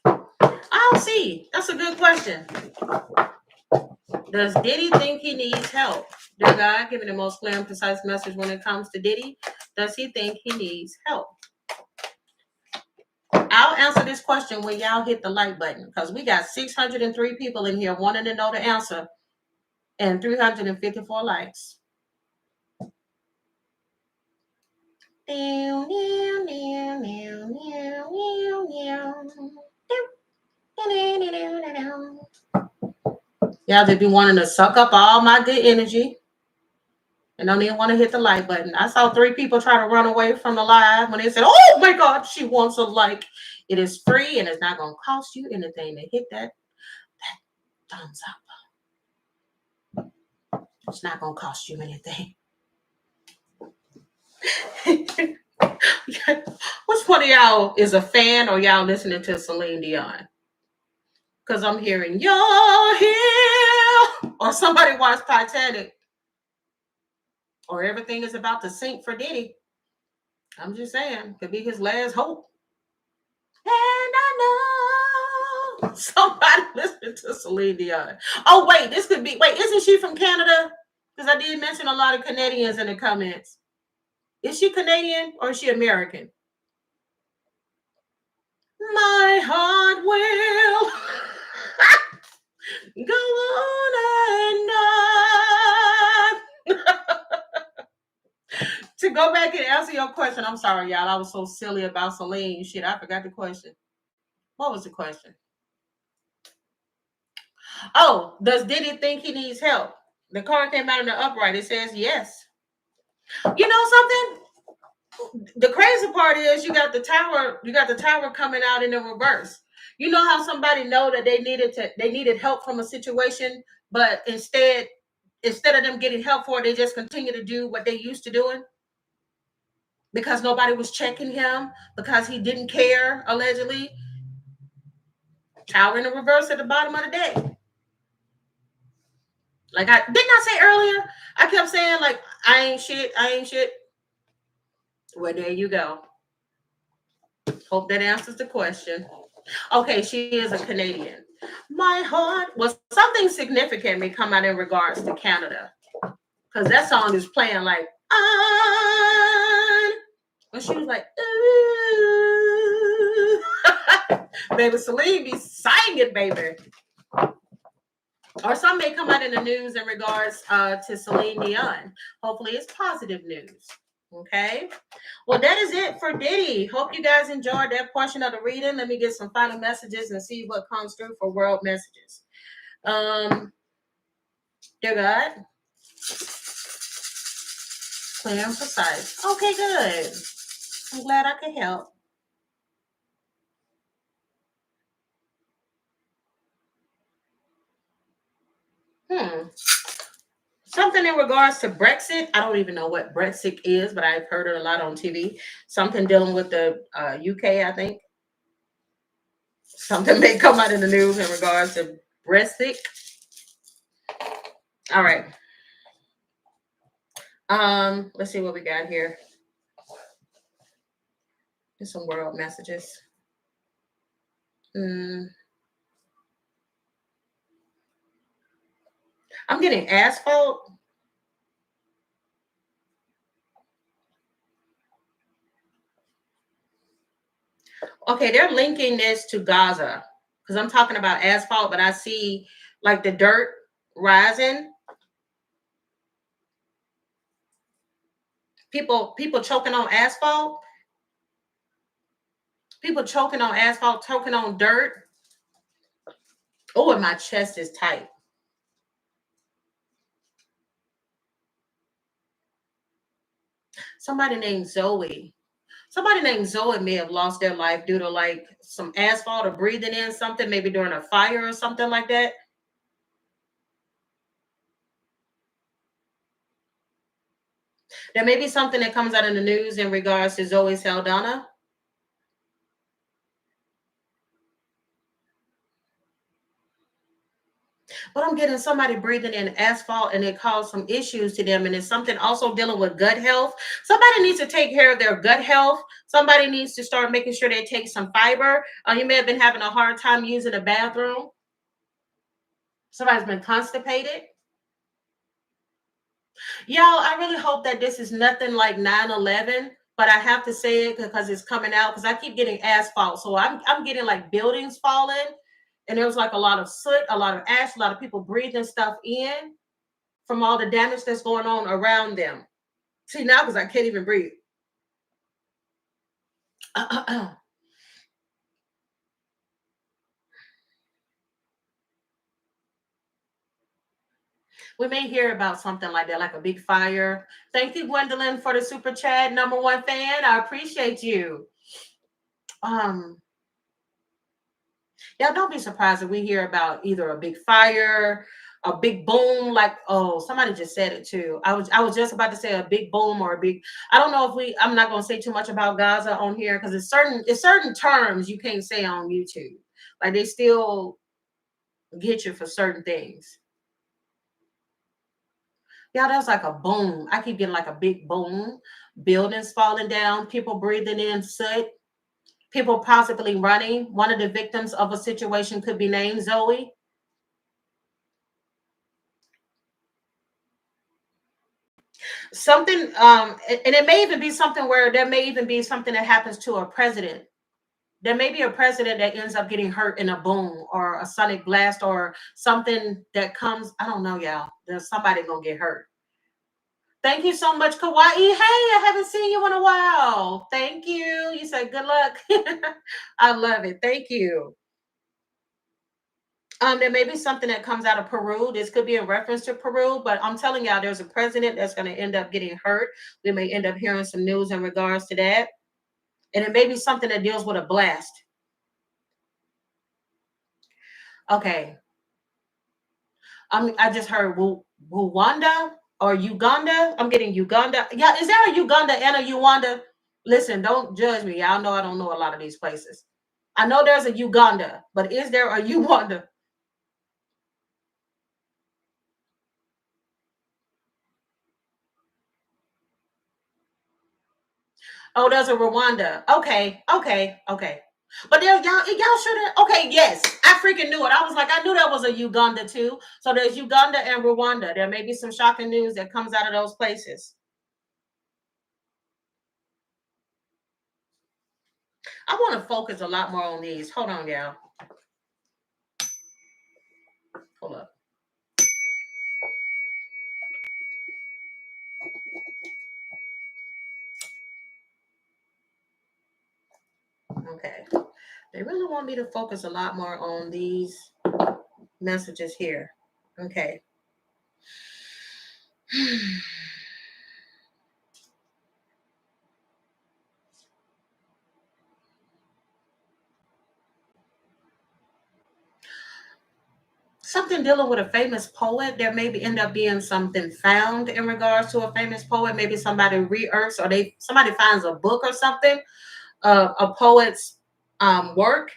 I'll see. That's a good question. Does Diddy think he needs help? Dear God, give me the most clear and precise message when it comes to Diddy. Does he think he needs help? I'll answer this question when y'all hit the like button, because we got 603 people in here wanting to know the answer and 354 likes. Y'all just be wanting to suck up all my good energy and don't even want to hit the like button. I saw 3 people try to run away from the live when they said, oh my God, she wants a like. It is free and it's not going to cost you anything to hit that thumbs up. It's not going to cost you anything. Which one of y'all is a fan or y'all listening to Celine Dion? Because I'm hearing, you're here. Or somebody watched Titanic. Or everything is about to sink for Diddy. I'm just saying, could be his last hope. And I know somebody listening to Celine Dion. Oh, wait, isn't she from Canada? Because I did mention a lot of Canadians in the comments. Is she Canadian or is she American? My heart will go on and on. To go back and answer your question, I'm sorry, y'all. I was so silly about Celine. Shit, I forgot the question. What was the question? Oh, does Diddy think he needs help? The card came out in the upright. It says yes. You know something? The crazy part is you got the tower coming out in the reverse. You know how somebody know that they needed help from a situation, but instead of them getting help for it, they just continue to do what they used to doing because nobody was checking him, because he didn't care, allegedly. Tower in the reverse at the bottom of the deck. Like didn't I say earlier? I kept saying like I ain't shit. Well, there you go. Hope that answers the question. Okay, she is a Canadian. My heart was something significant may come out in regards to Canada. Because that song is playing like on. But she was like, ooh. Baby, Celine be singing, baby. Or some may come out in the news in regards to Celine Dion. Hopefully it's positive news. Okay. Well, that is it for Diddy. Hope you guys enjoyed that portion of the reading. Let me get some final messages and see what comes through for world messages. Dear God, clear and precise. Okay, good. I'm glad I could help. Something in regards to Brexit. I don't even know what Brexit is, but I've heard it a lot on TV. Something dealing with the UK, I think. Something may come out in the news in regards to Brexit. All right. Let's see what we got here. There's some world messages. I'm getting asphalt. Okay, they're linking this to Gaza because I'm talking about asphalt, but I see like the dirt rising. People choking on asphalt. People choking on asphalt, choking on dirt. Oh, and my chest is tight. Somebody named Zoe. Somebody named Zoe may have lost their life due to like some asphalt or breathing in something, maybe during a fire or something like that. There may be something that comes out in the news in regards to Zoe Saldana. But I'm getting somebody breathing in asphalt and it caused some issues to them. And it's something also dealing with gut health. Somebody needs to take care of their gut health. Somebody needs to start making sure they take some fiber. You may have been having a hard time using the bathroom. Somebody's been constipated. Y'all, I really hope that this is nothing like 9/11, but I have to say it because it's coming out because I keep getting asphalt. So I'm getting like buildings falling, and there was like a lot of soot, a lot of ash, a lot of people breathing stuff in from all the damage that's going on around them. See now because I can't even breathe. We may hear about something like that, like a big fire. Thank you, Gwendolyn, for the super chat. #1 fan. I appreciate you. Yeah, don't be surprised if we hear about either a big fire, a big boom, like somebody just said it too. I was just about to say a big boom or a big. I don't know if I'm not gonna say too much about Gaza on here because it's certain terms you can't say on YouTube. Like they still get you for certain things. Yeah, that's like a boom. I keep getting like a big boom, buildings falling down, people breathing in soot, people possibly running. One of the victims of a situation could be named Zoe. Something and it may even be something where there may even be something that happens to a president. There may be a president that ends up getting hurt in a boom or a sonic blast or something that comes. I don't know, y'all. There's somebody gonna get hurt. Thank you so much, Kawaii. Hey, I haven't seen you in a while. Thank you. You said good luck. I love it. Thank you. There may be something that comes out of Peru. This could be in reference to Peru, but I'm telling y'all, there's a president that's going to end up getting hurt. We may end up hearing some news in regards to that. And it may be something that deals with a blast. Okay. I just heard Rwanda or Uganda. I'm getting Uganda. Yeah, is there a Uganda and a Rwanda? Listen, don't judge me. Y'all know I don't know a lot of these places. I know there's a Uganda, but is there a Rwanda? Oh, there's a Rwanda. Okay. But there, y'all should have. Okay, yes, I freaking knew it. I was like, I knew there was a Uganda too. So there's Uganda and Rwanda. There may be some shocking news that comes out of those places. I want to focus a lot more on these. Hold on, y'all. Hold up. Okay. They really want me to focus a lot more on these messages here. Okay. Something dealing with a famous poet. There maybe end up being something found in regards to a famous poet. Maybe somebody re-earths or somebody finds a book or something, a poet's work,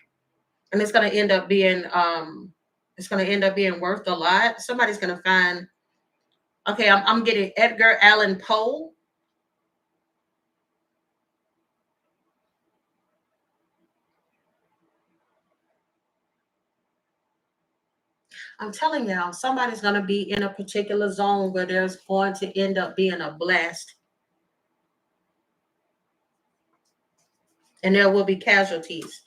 and it's gonna end up being worth a lot. Somebody's gonna find. Okay, I'm getting Edgar Allan Poe. I'm telling y'all, somebody's going to be in a particular zone where there's going to end up being a blast. And there will be casualties.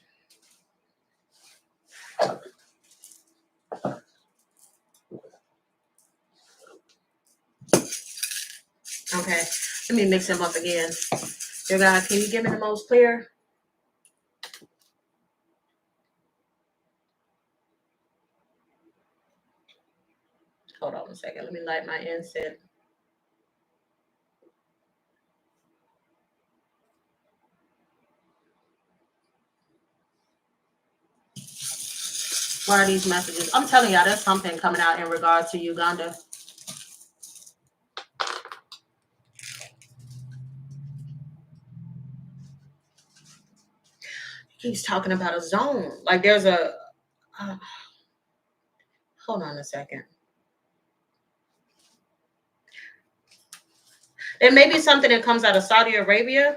Okay, let me mix them up again. Dear God, can you give me the most clear? Hold on a second. Let me light my incense. Why are these messages? I'm telling y'all, there's something coming out in regards to Uganda. He's talking about a zone. Like there's a. Hold on a second. There may be something that comes out of Saudi Arabia.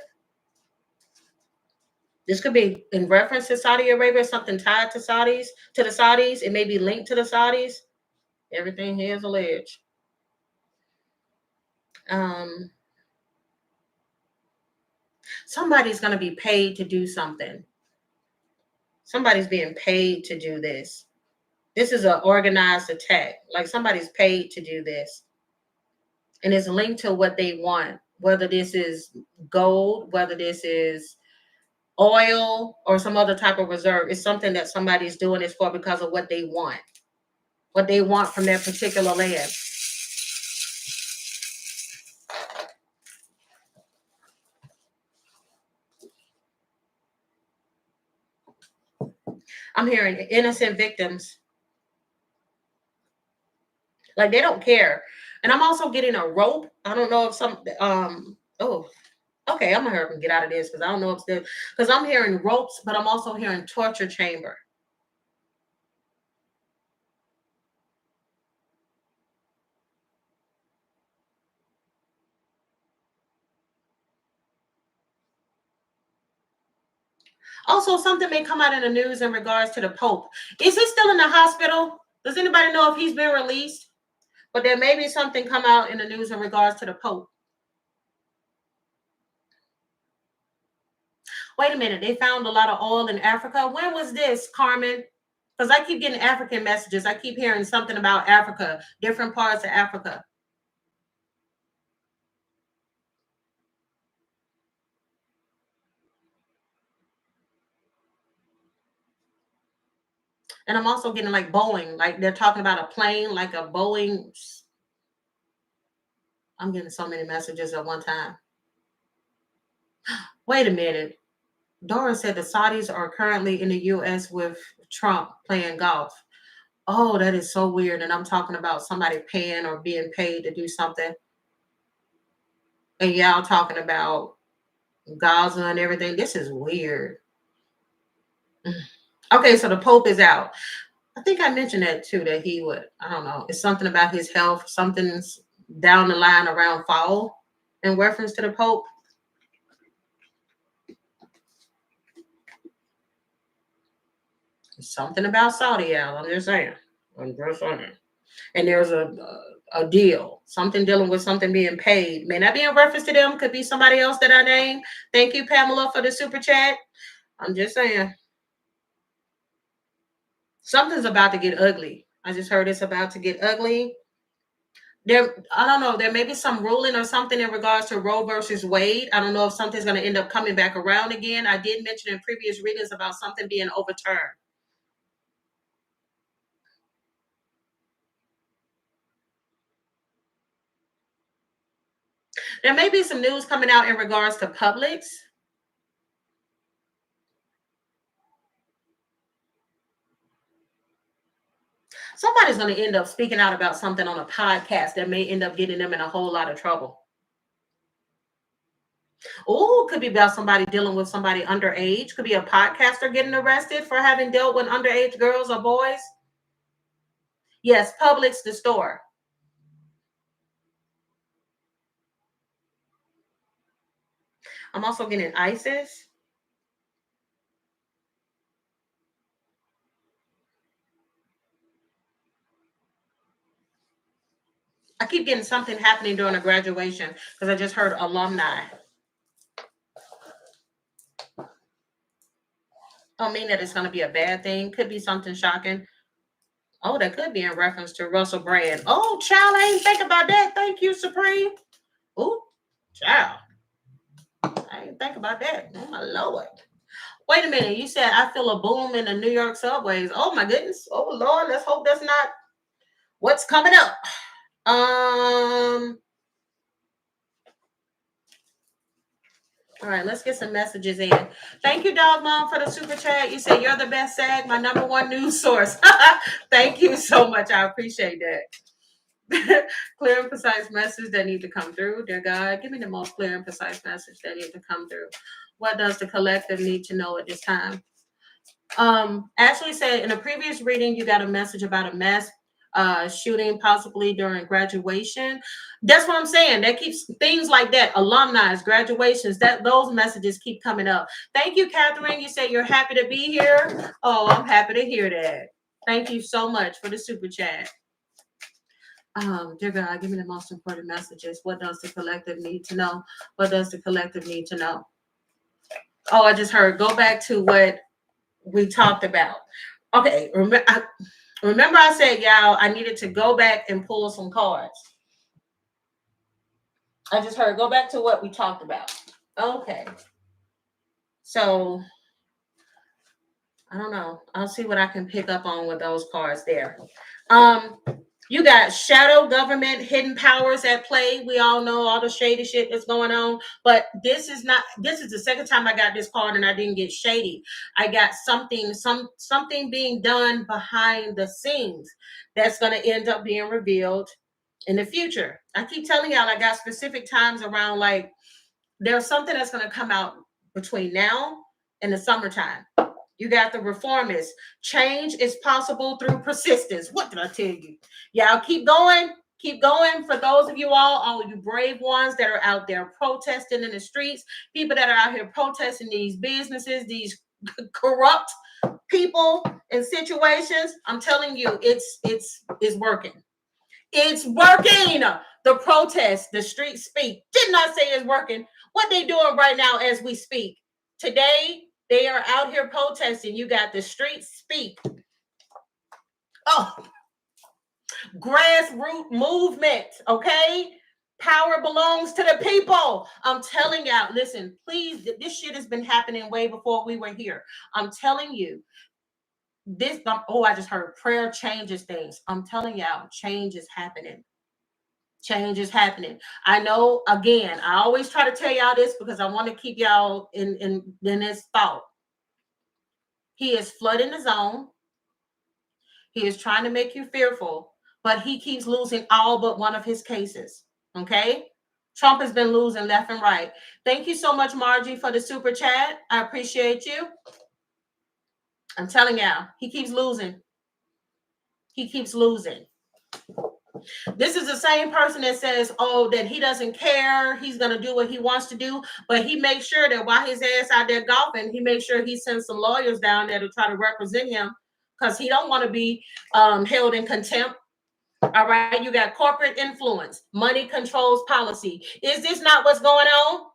This could be in reference to Saudi Arabia, something tied to the Saudis. It may be linked to the Saudis. Everything here is alleged. Somebody's going to be paid to do something. Somebody's being paid to do this. This is an organized attack. Like somebody's paid to do this. And it's linked to what they want, whether this is gold, whether this is oil or some other type of reserve. It's something that somebody's doing this for because of what they want from that particular land. I'm hearing innocent victims. Like they don't care. And I'm also getting a rope. I don't know if okay, I'm gonna hurry up and get out of this because I don't know if this, because I'm hearing ropes, but I'm also hearing torture chamber. Also, something may come out in the news in regards to the Pope. Is he still in the hospital? Does anybody know if he's been released? But there may be something come out in the news in regards to the Pope. Wait a minute, they found a lot of oil in Africa. When was this, Carmen? Because I keep getting African messages. I keep hearing something about Africa, different parts of Africa. And I'm also getting like Boeing, like they're talking about a plane, like a Boeing. I'm getting so many messages at one time. Wait a minute. Dora said the Saudis are currently in the U.S. with Trump playing golf. Oh, that is so weird. And I'm talking about somebody paying or being paid to do something. And y'all talking about Gaza and everything. This is weird. Okay, so the Pope is out. I think I mentioned that too, that he would, I don't know, it's something about his health, something's down the line around fall in reference to the Pope. Something about Saudi, Al. I'm just saying. I'm just saying. And there's a deal, something dealing with something being paid. May not be in reference to them, could be somebody else that I name. Thank you, Pamela, for the super chat. I'm just saying. Something's about to get ugly. I just heard it's about to get ugly. There, I don't know. There may be some ruling or something in regards to Roe versus Wade. I don't know if something's going to end up coming back around again. I did mention in previous readings about something being overturned. There may be some news coming out in regards to Publix. Somebody's going to end up speaking out about something on a podcast that may end up getting them in a whole lot of trouble. Oh, could be about somebody dealing with somebody underage. Could be a podcaster getting arrested for having dealt with underage girls or boys. Yes, Publix, the store. I'm also getting ISIS. I keep getting something happening during a graduation because I just heard alumni. Don't mean that it's going to be a bad thing. Could be something shocking. Oh, that could be in reference to Russell Brand. Oh, child, I ain't think about that. Thank you, Supreme. Oh, child. I didn't think about that. Oh, my Lord. Wait a minute. You said I feel a boom in the New York subways. Oh, my goodness. Oh, Lord. Let's hope that's not what's coming up. All right, let's get some messages in. Thank you, Dog Mom, for the super chat. You said you're the best Sag, my number one news source. Thank you so much. I appreciate that. Clear and precise message that need to come through. Dear God, give me the most clear and precise message that need to come through. What does the collective need to know at this time? Ashley said in a previous reading, you got a message about a mass shooting possibly during graduation. That's what I'm saying. That keeps things like that, alumni, graduations, that those messages keep coming up. Thank you, Catherine. You say you're happy to be here. Oh, I'm happy to hear that. Thank you so much for the super chat. Dear God, give me the most important messages. What does the collective need to know? What does the collective need to know? Oh, I just heard. Go back to what we talked about. Okay, remember I said, y'all, I needed to go back and pull some cards. I just heard, go back to what we talked about. Okay. So, I don't know. I'll see what I can pick up on with those cards there. You got shadow government, hidden powers at play. We all know all the shady shit that's going on, but this is the second time I got this card and I didn't get shady. I got something being done behind the scenes that's going to end up being revealed in the future. I keep telling y'all I got specific times around, like there's something that's going to come out between now and the summertime. You got the reformists. Change is possible through persistence. What did I tell you? Y'all keep going. Keep going. For those of you all you brave ones that are out there protesting in the streets, people that are out here protesting these businesses, these corrupt people and situations, I'm telling you, it's working. It's working. The protest, the street speak. Did not say it's working. What they doing right now as we speak? Today, they are out here protesting. You got the street speak. Oh, grassroots movement, okay? Power belongs to the people. I'm telling y'all, listen, please, this shit has been happening way before we were here. I'm telling you, I just heard prayer changes things. I'm telling y'all, change is happening. Change is happening. I know, again, I always try to tell y'all this because I want to keep y'all in this thought. He is flooding the zone. He is trying to make you fearful, but he keeps losing all but one of his cases. Okay? Trump has been losing left and right. Thank you so much, Margie, for the super chat. I appreciate you. I'm telling y'all, he keeps losing. He keeps losing. This is the same person that says, oh, that he doesn't care. He's going to do what he wants to do. But he makes sure that while his ass out there golfing, he makes sure he sends some lawyers down there to try to represent him because he don't want to be held in contempt. All right. You got corporate influence. Money controls policy. Is this not what's going on?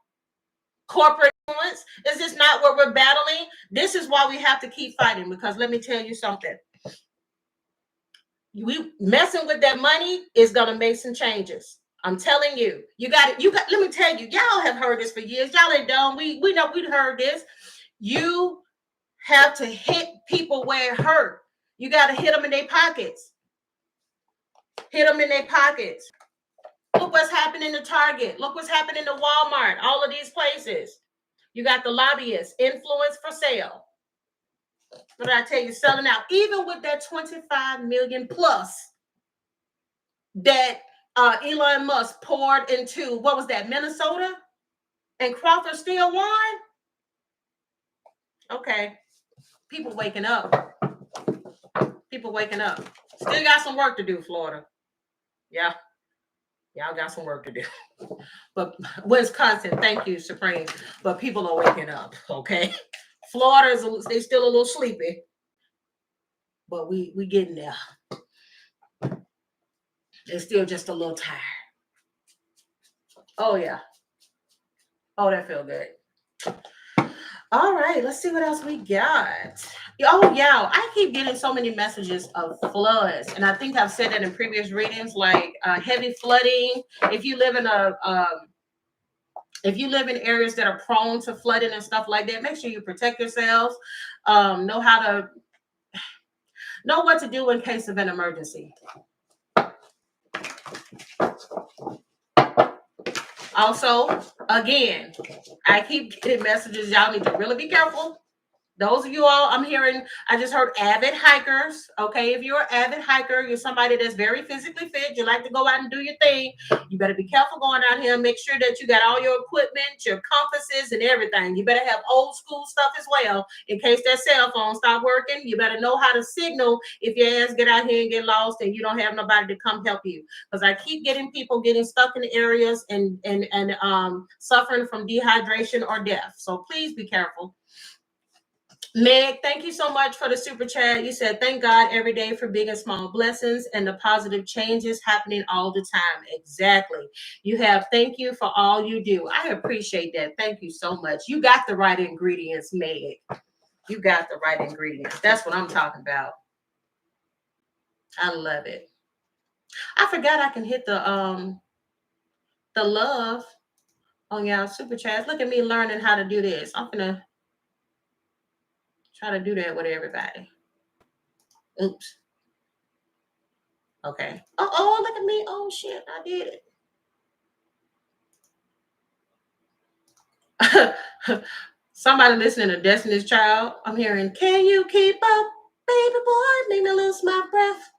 Corporate Is this not what we're battling? This is why we have to keep fighting, because let me tell you something. We messing with that money is gonna make some changes. I'm telling you. You got it. Let me tell you, y'all have heard this for years. Y'all ain't dumb. We know we've heard this. You have to hit people where it hurt. You got to hit them in their pockets. Hit them in their pockets. Look what's happening to Target. Look what's happening to Walmart. All of these places. You got the lobbyists, influence for sale. What did I tell you? Selling out. Even with that 25 million plus that Elon Musk poured into, what was that, Minnesota? And Crawford still won? Okay. People waking up. People waking up. Still got some work to do, Florida. Yeah. Y'all got some work to do. But Wisconsin, thank you, Supreme. But people are waking up, okay? Florida, they still a little sleepy. But we getting there. They're still just a little tired. Oh, yeah. Oh, that feel good. All right, let's see what else we got. Oh, yeah, I keep getting so many messages of floods, and I think I've said that in previous readings, like heavy flooding. If you live in areas that are prone to flooding and stuff like that, make sure you protect yourselves. Know what to do in case of an emergency. Also, again, I keep getting messages. Y'all need to really be careful. Those of you all, I just heard avid hikers. Okay, if you're an avid hiker, you're somebody that's very physically fit, you like to go out and do your thing, you better be careful going out here. Make sure that you got all your equipment, your compasses and everything. You better have old school stuff as well, in case that cell phone stop working. You better know how to signal if your ass get out here and get lost and you don't have nobody to come help you. Because I keep getting people getting stuck in areas and suffering from dehydration or death. So please be careful. Meg, thank you so much for the super chat. You said, thank God every day for big and small blessings and the positive changes happening all the time. Exactly. You have, thank you for all you do. I appreciate that. Thank you so much. You got the right ingredients, Meg. You got the right ingredients. That's what I'm talking about. I love it. I forgot I can hit the love on y'all super chats. Look at me learning how to do this. I'm gonna try to do that with everybody. Oops. Okay. Oh, look at me. Oh, shit. I did it. Somebody listening to Destiny's Child. I'm hearing, can you keep up, baby boy? Make me lose my breath.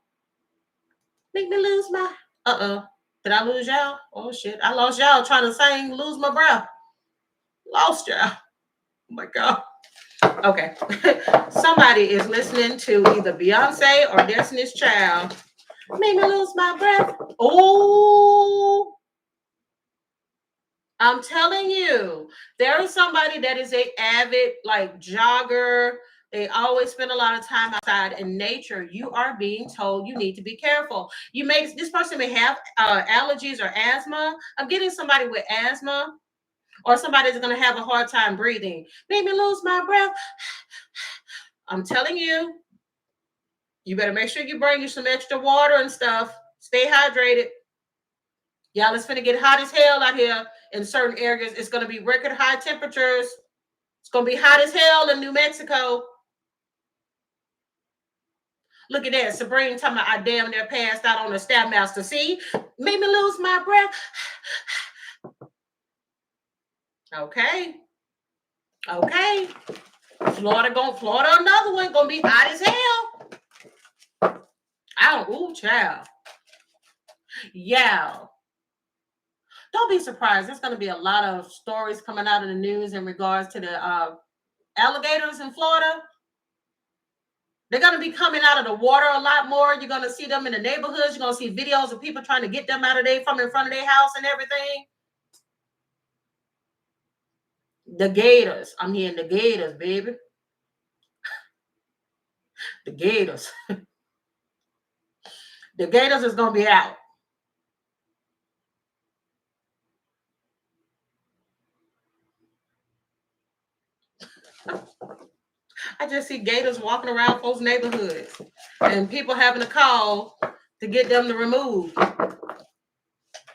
Make me lose my... Uh-oh. Did I lose y'all? Oh, shit. I lost y'all trying to sing Lose My Breath. Lost y'all. Oh, my God. Okay. Somebody is listening to either Beyonce or Destiny's Child. Make me lose my breath. Oh, I'm telling you, there is somebody that is a avid like jogger. They always spend a lot of time outside in nature. You are being told you need to be careful. This person may have allergies or asthma. I'm getting somebody with asthma or somebody that's going to have a hard time breathing. Made me lose my breath. I'm telling you, you better make sure you bring you some extra water and stuff. Stay hydrated. Y'all, it's gonna get hot as hell out here in certain areas. It's gonna be record high temperatures. It's gonna be hot as hell in New Mexico. Look at that. Sabrina talking about I damn near passed out on the Stairmaster. See? Made me lose my breath. Okay. Okay. Florida, another one gonna be hot as hell. Ooh, child. Yeah. Don't be surprised. There's going to be a lot of stories coming out of the news in regards to the alligators in Florida. They're going to be coming out of the water a lot more. You're going to see them in the neighborhoods. You're going to see videos of people trying to get them out of from in front of their house and everything. The gators. I'm hearing the gators, baby. The gators. The gators is going to be out. I just see gators walking around folks' neighborhoods and people having to call to get them to remove.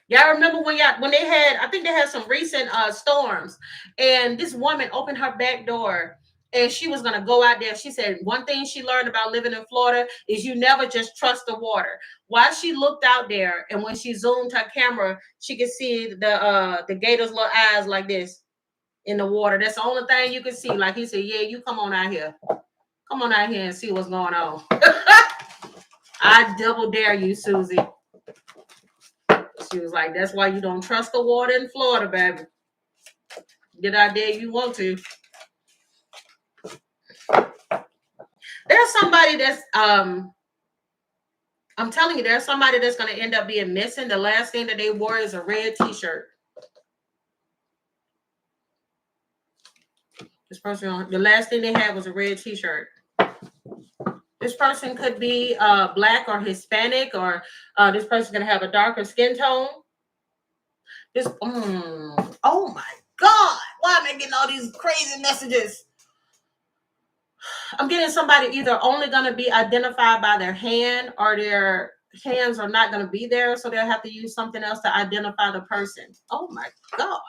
Y'all remember when they had, I think they had some recent storms, and this woman opened her back door and she was gonna go out there. She said one thing she learned about living in Florida is you never just trust the water. While she looked out there, and when she zoomed her camera, she could see the gator's little eyes like this in the water. That's the only thing you could see. Like he said, yeah, you come on out here. Come on out here and see what's going on. I double dare you, Susie. She was like, that's why you don't trust the water in Florida, baby. Get out there if you want to. There's somebody that's I'm telling you, there's somebody that's gonna end up being missing. The last thing that they wore is a red t-shirt. This person, the last thing they had was a red t-shirt. This person could be black or Hispanic, or this person gonna have a darker skin tone. This, oh my God, why am I getting all these crazy messages? I'm getting somebody either only going to be identified by their hand, or their hands are not going to be there, so they'll have to use something else to identify the person. Oh my God.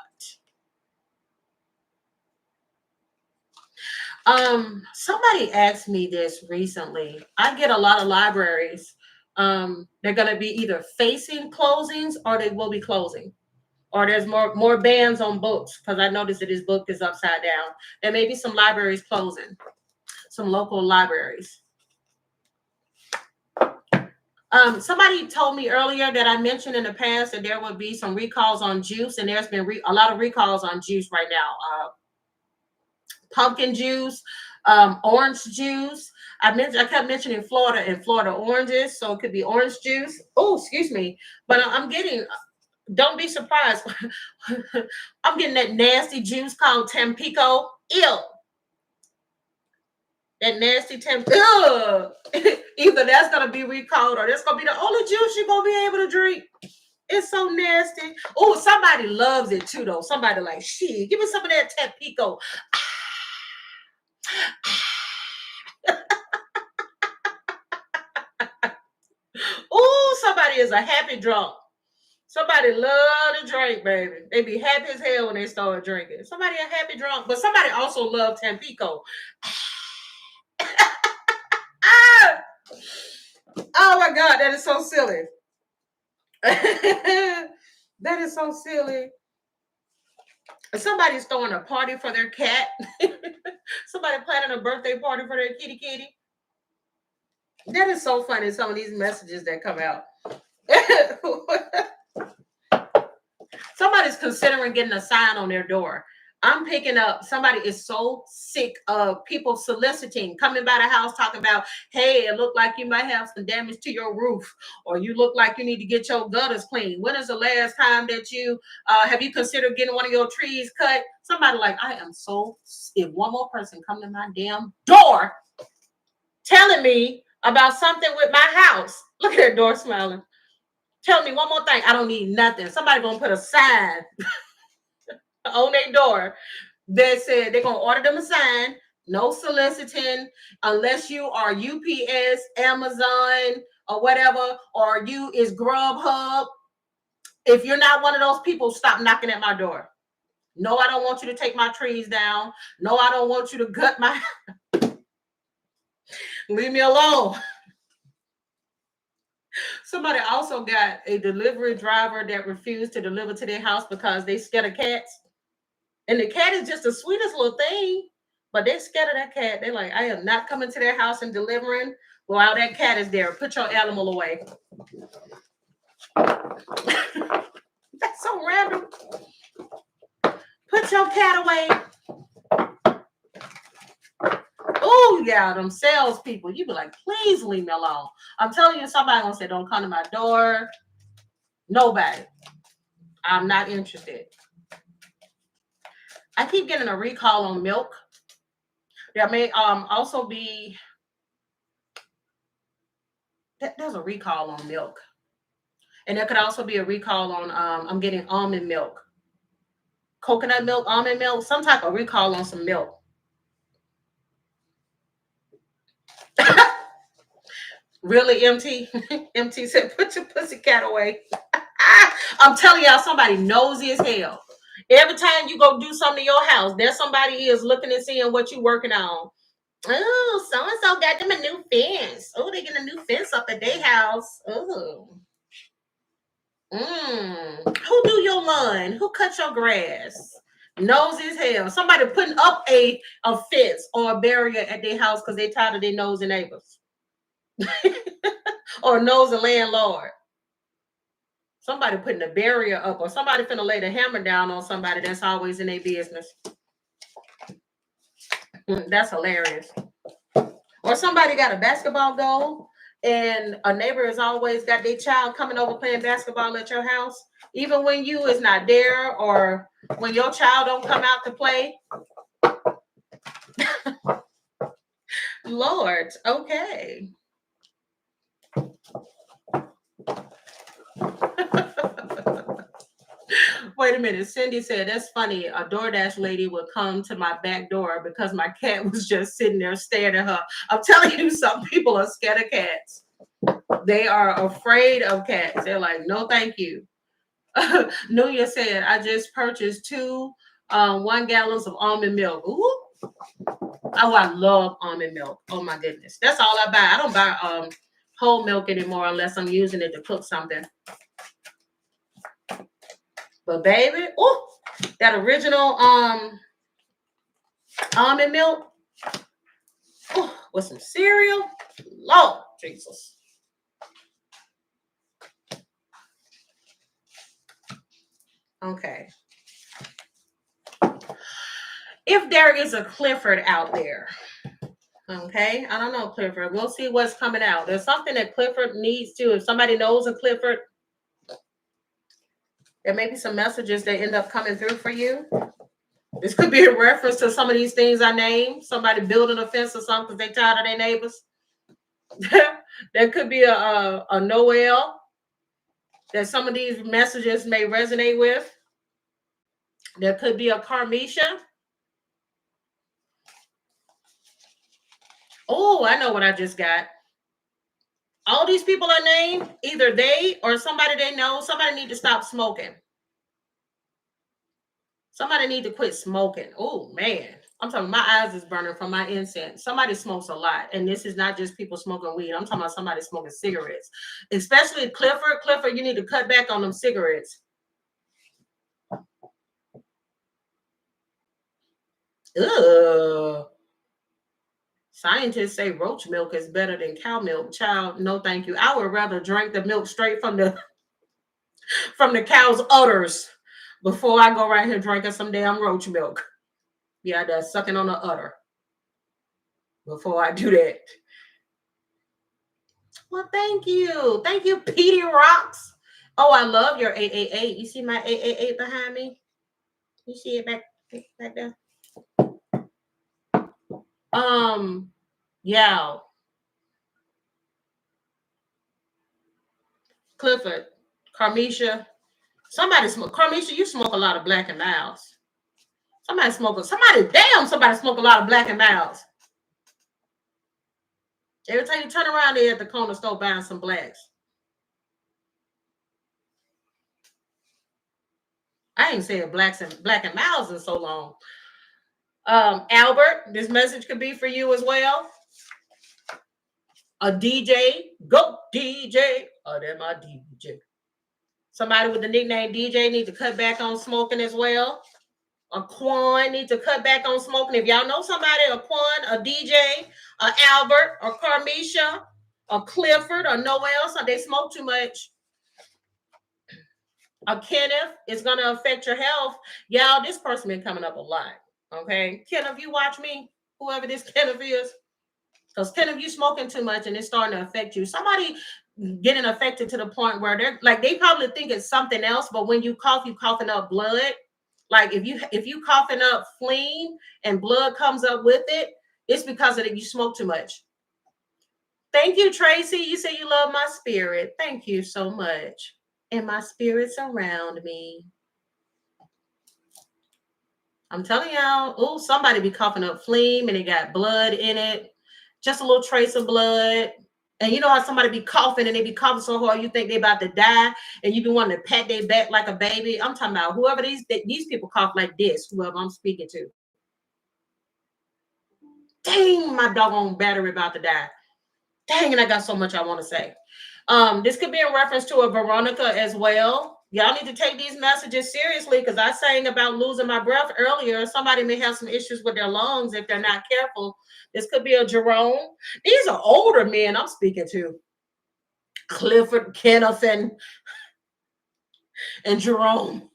Somebody asked me this recently. I get a lot of libraries. They're going to be either facing closings or they will be closing. Or there's more bans on books, because I noticed that this book is upside down. There may be some libraries closing, some local libraries. Somebody told me earlier that I mentioned in the past that there would be some recalls on juice, and there's been a lot of recalls on juice right now. Pumpkin juice, orange juice. I kept mentioning Florida and Florida oranges, so it could be orange juice. Oh, excuse me, but I'm getting. Don't be surprised. I'm getting that nasty juice called Tampico. Ew. That nasty Tampico. Either that's gonna be recalled, or that's gonna be the only juice you're gonna be able to drink. It's so nasty. Oh, somebody loves it too, though. Somebody like, shit, give me some of that Tampico. Oh, somebody is a happy drunk. Somebody love to drink, baby. They be happy as hell when they start drinking. Somebody a happy drunk, but somebody also love Tampico. Ah! Oh my God, that is so silly. That is so silly. Somebody's throwing a party for their cat. Somebody planning a birthday party for their kitty kitty. That is so funny, some of these messages that come out. Somebody's considering getting a sign on their door. I'm picking up, somebody is so sick of people soliciting, coming by the house talking about, hey, it looked like you might have some damage to your roof, or you look like you need to get your gutters clean. When is the last time that you, have you considered getting one of your trees cut? Somebody like, I am so, if one more person come to my damn door telling me about something with my house. Look at that door smiling. Tell me one more thing. I don't need nothing. Somebody gonna put a sign on their door that said they're gonna order them a sign. No soliciting unless you are UPS, Amazon, or whatever, or you is Grubhub. If you're not one of those people, stop knocking at my door. No, I don't want you to take my trees down. No, I don't want you to gut my. Leave me alone. Somebody also got a delivery driver that refused to deliver to their house because they scared of cats. And the cat is just the sweetest little thing, but they're scared of that cat. They're like, I am not coming to their house and delivering while that cat is there. Put your animal away. That's so random. Put your cat away. Oh, yeah, them salespeople. You be like, please leave me alone. I'm telling you, somebody gonna say, don't come to my door. Nobody. I'm not interested. I keep getting a recall on milk. There may also be, there's a recall on milk. And there could also be a recall on, I'm getting almond milk. Coconut milk, almond milk, some type of recall on some milk. Really, MT? MT said, put your pussy cat away. I'm telling y'all, somebody nosy as hell. Every time you go do something in your house, there's somebody is looking and seeing what you working on. Oh, so and so got them a new fence. Oh, they getting a new fence up at their house. Oh. Who do your lawn? Who cut your grass? Nosy as hell. Somebody putting up a fence or a barrier at their house because they tired of their nosy neighbors. Or nosy landlord. Somebody putting a barrier up, or somebody finna lay the hammer down on somebody that's always in their business. That's hilarious. Or somebody got a basketball goal, and a neighbor has always got their child coming over playing basketball at your house, even when you is not there, or when your child don't come out to play. Lord, okay. Wait a minute. Cindy said, that's funny. A DoorDash lady would come to my back door because my cat was just sitting there staring at her. I'm telling you, some people are scared of cats. They are afraid of cats. They're like, no, thank you. Nuya said, I just purchased 2 1 gallons of almond milk. Ooh. Oh, I love almond milk. Oh, my goodness. That's all I buy. I don't buy whole milk anymore unless I'm using it to cook something. But baby, oh, that original almond milk, ooh, with some cereal, Lord Jesus. Okay. If there is a Clifford out there, okay, I don't know Clifford. We'll see what's coming out. There's something that Clifford needs to. If somebody knows a Clifford, there may be some messages that end up coming through for you. This could be a reference to some of these things I named. Somebody building a fence or something because they tired of their neighbors. There could be a Noel that some of these messages may resonate with. There could be a Carmisha. Oh, I know what I just got. All these people are named, either they or somebody they know. Somebody need to stop smoking. Somebody need to quit smoking. Oh, man. I'm talking, my eyes is burning from my incense. Somebody smokes a lot. And this is not just people smoking weed. I'm talking about somebody smoking cigarettes. Especially Clifford. Clifford, you need to cut back on them cigarettes. Ugh. Scientists say roach milk is better than cow milk. Child, no thank you. I would rather drink the milk straight from the cow's udders before I go right here drinking some damn roach milk. Yeah, that's sucking on the udder before I do that. Well, thank you. Thank you, Petey Rocks. Oh, I love your 888. You see my 888 behind me? You see it back there? Yeah. Clifford, Carmisha. Somebody smoke. Carmisha, you smoke a lot of Black and Milds. Somebody smoke a lot of Black and Milds. Every time you turn around there at the corner store buying some blacks. I ain't saying Black and Milds in so long. Albert, this message could be for you as well. A DJ, go DJ. Oh, that's my DJ. Somebody with the nickname DJ need to cut back on smoking as well. A Quan need to cut back on smoking. If y'all know somebody, a Quan, a DJ, a Albert, or Carmisha, a Clifford, or Noel, so they smoke too much. A Kenneth is going to affect your health. Y'all, this person been coming up a lot. Okay, Kenneth, you watch me, whoever this Kenneth is. Because Kenneth, you smoking too much and it's starting to affect you. Somebody getting affected to the point where they're like, they probably think it's something else, but when you cough, you coughing up blood. Like if you coughing up phlegm and blood comes up with it, it's because of it. You smoke too much. Thank you, Tracy. You say you love my spirit. Thank you so much. And my spirit's around me. I'm telling y'all, oh, somebody be coughing up phlegm and it got blood in it. Just a little trace of blood. And you know how somebody be coughing and they be coughing so hard you think they about to die, and you be wanting to pat their back like a baby. I'm talking about whoever these people cough like this, whoever I'm speaking to. Dang, my doggone battery about to die. Dang, and I got so much I want to say. This could be in reference to a Veronica as well. Y'all need to take these messages seriously because I sang about losing my breath earlier. Somebody may have some issues with their lungs if they're not careful. This could be a Jerome. These are older men I'm speaking to. Clifford, Kenneth, and Jerome.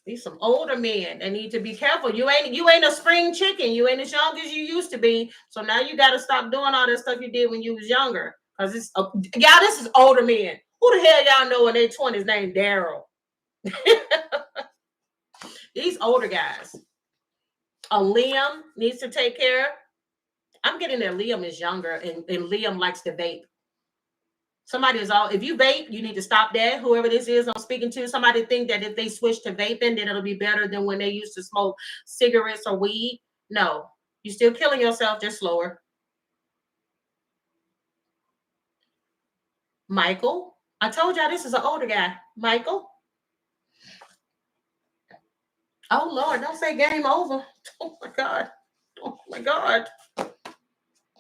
These some older men that need to be careful. You ain't a spring chicken. You ain't as young as you used to be. So now you got to stop doing all that stuff you did when you was younger. Cause y'all, this is older men. Who the hell y'all know in their 20s named Daryl? These older guys. A Liam needs to take care. I'm getting there. Liam is younger, and Liam likes to vape. Somebody is all, if you vape, you need to stop that. Whoever this is I'm speaking to, somebody think that if they switch to vaping, then it'll be better than when they used to smoke cigarettes or weed. No, you're still killing yourself, just slower. Michael, I told y'all this is an older guy. Michael. Oh Lord, don't say game over. Oh my God. Oh my God.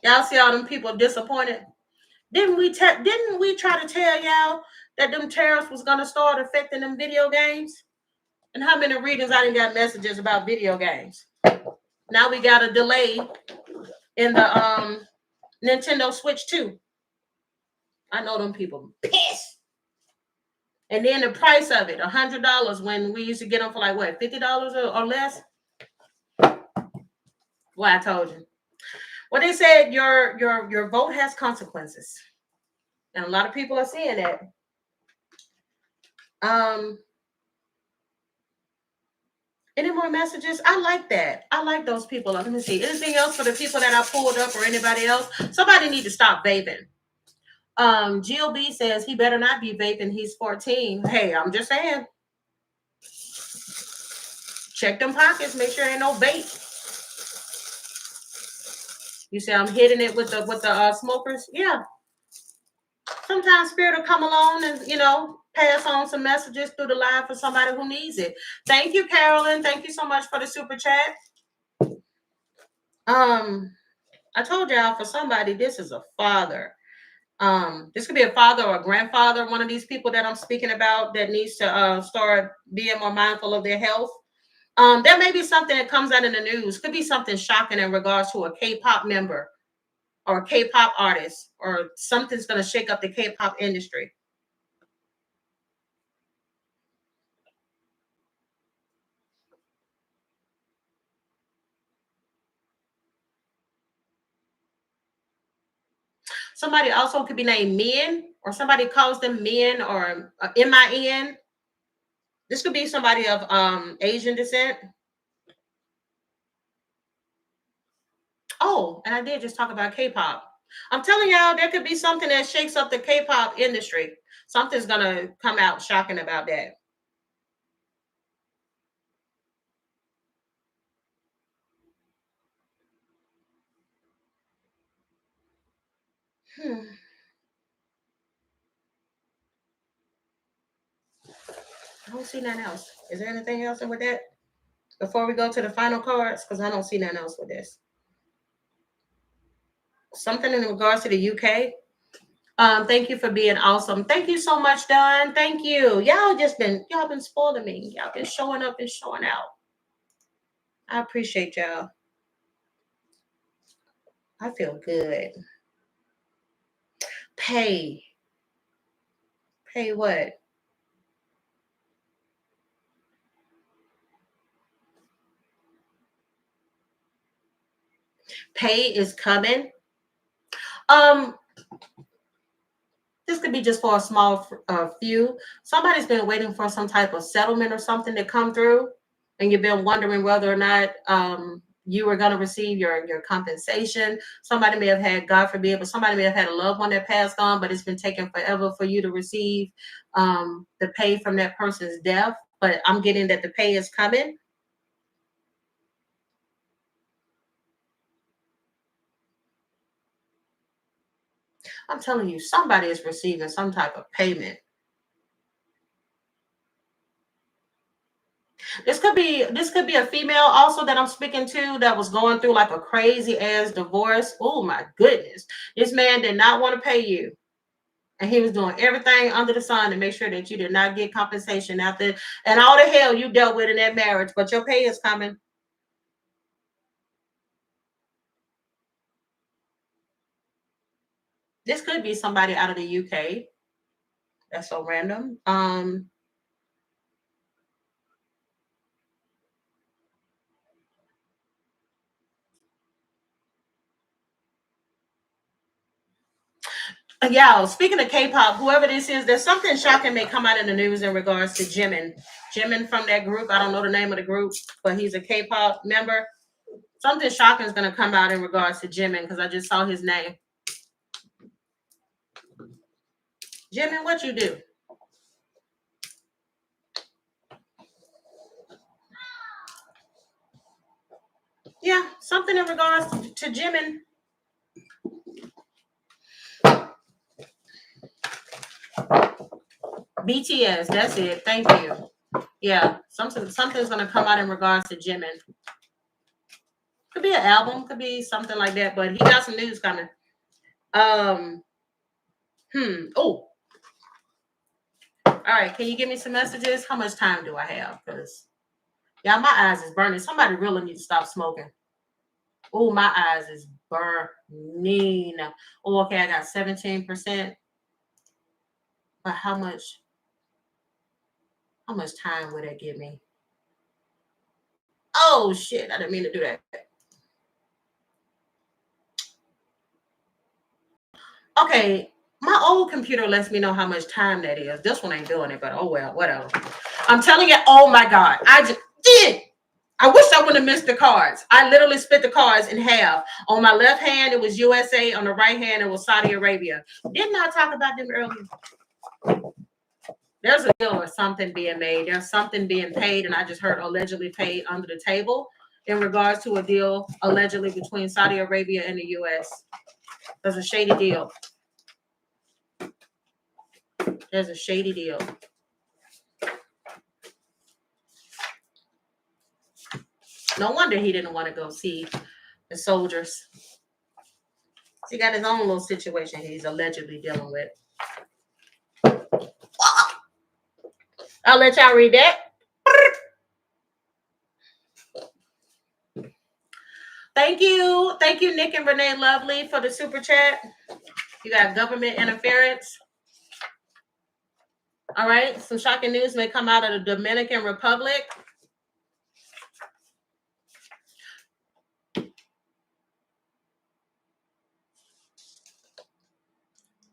Y'all see all them people disappointed? Didn't we try to tell y'all that them tariffs was gonna start affecting them video games? And how many readings I didn't got messages about video games? Now we got a delay in the Nintendo Switch 2. I know them people pissed. And then the price of it, $100 when we used to get them for like what, $50 or less? Well, I told you. Well, they said your vote has consequences. And a lot of people are seeing that. Any more messages? I like that. I like those people. Let me see. Anything else for the people that I pulled up or anybody else? Somebody need to stop vaping. GLB says he better not be vaping. He's 14. Hey, I'm just saying. Check them pockets. Make sure ain't no vape. You say I'm hitting it with the smokers? Yeah. Sometimes Spirit will come along and pass on some messages through the line for somebody who needs it. Thank you, Carolyn. Thank you so much for the super chat. I told y'all for somebody, this is a father. This could be a father or a grandfather, one of these people that I'm speaking about that needs to start being more mindful of their health. There may be something that comes out in the news. Could be something shocking in regards to a K-pop member or a K-pop artist, or something's going to shake up the K-pop industry. Somebody also could be named Min, or somebody calls them Min or MIN. This could be somebody of Asian descent. Oh, and I did just talk about K-pop. I'm telling y'all, there could be something that shakes up the K-pop industry. Something's gonna come out shocking about that. I don't see nothing else. Is there anything else with that? Before we go to the final cards, because I don't see nothing else with this. Something in regards to the UK. Thank you for being awesome. Thank you so much, Don. Thank you. Y'all been spoiling me. Y'all been showing up and showing out. I appreciate y'all. I feel good. Pay what? Pay is coming. This could be just for a small few. Somebody's been waiting for some type of settlement or something to come through, and you've been wondering whether or not you were going to receive your compensation. Somebody may have had, God forbid, but somebody may have had a loved one that passed on, but it's been taking forever for you to receive the pay from that person's death. But I'm getting that the pay is coming. I'm telling you, somebody is receiving some type of payment. This could be a female also that I'm speaking to that was going through like a crazy ass divorce. Oh my goodness. This man did not want to pay you. And he was doing everything under the sun to make sure that you did not get compensation after and all the hell you dealt with in that marriage, but your pay is coming. This could be somebody out of the UK. That's so random. Yeah, speaking of K-pop, whoever this is, there's something shocking may come out in the news in regards to Jimin. Jimin from that group, I don't know the name of the group, but he's a K-pop member. Something shocking is going to come out in regards to Jimin because I just saw his name. Jimin, what you do? Yeah, something in regards to Jimin. BTS, that's it. Thank you. Yeah, something's going to come out in regards to Jimin. Could be an album, could be something like that, but he got some news coming. Oh, all right. Can you give me some messages? How much time do I have? Because yeah, my eyes is burning. Somebody really needs to stop smoking. Oh, my eyes is burning. Oh, okay. I got 17%. But how much time would that give me? Oh shit! I didn't mean to do that. Okay, my old computer lets me know how much time that is. This one ain't doing it, but oh well, whatever. I'm telling you, oh my God, I just did. I wish I wouldn't have missed the cards. I literally split the cards in half. On my left hand, it was USA. On the right hand, it was Saudi Arabia. Didn't I talk about them earlier? There's a deal or something being made. There's something being paid, and I just heard allegedly paid under the table in regards to a deal allegedly between Saudi Arabia and the U.S. There's a shady deal. There's a shady deal. No wonder he didn't want to go see the soldiers. He got his own little situation he's allegedly dealing with. I'll let y'all read that. Thank you. Thank you, Nick and Renee Lovely, for the super chat. You got government interference. All right. Some shocking news may come out of the Dominican Republic.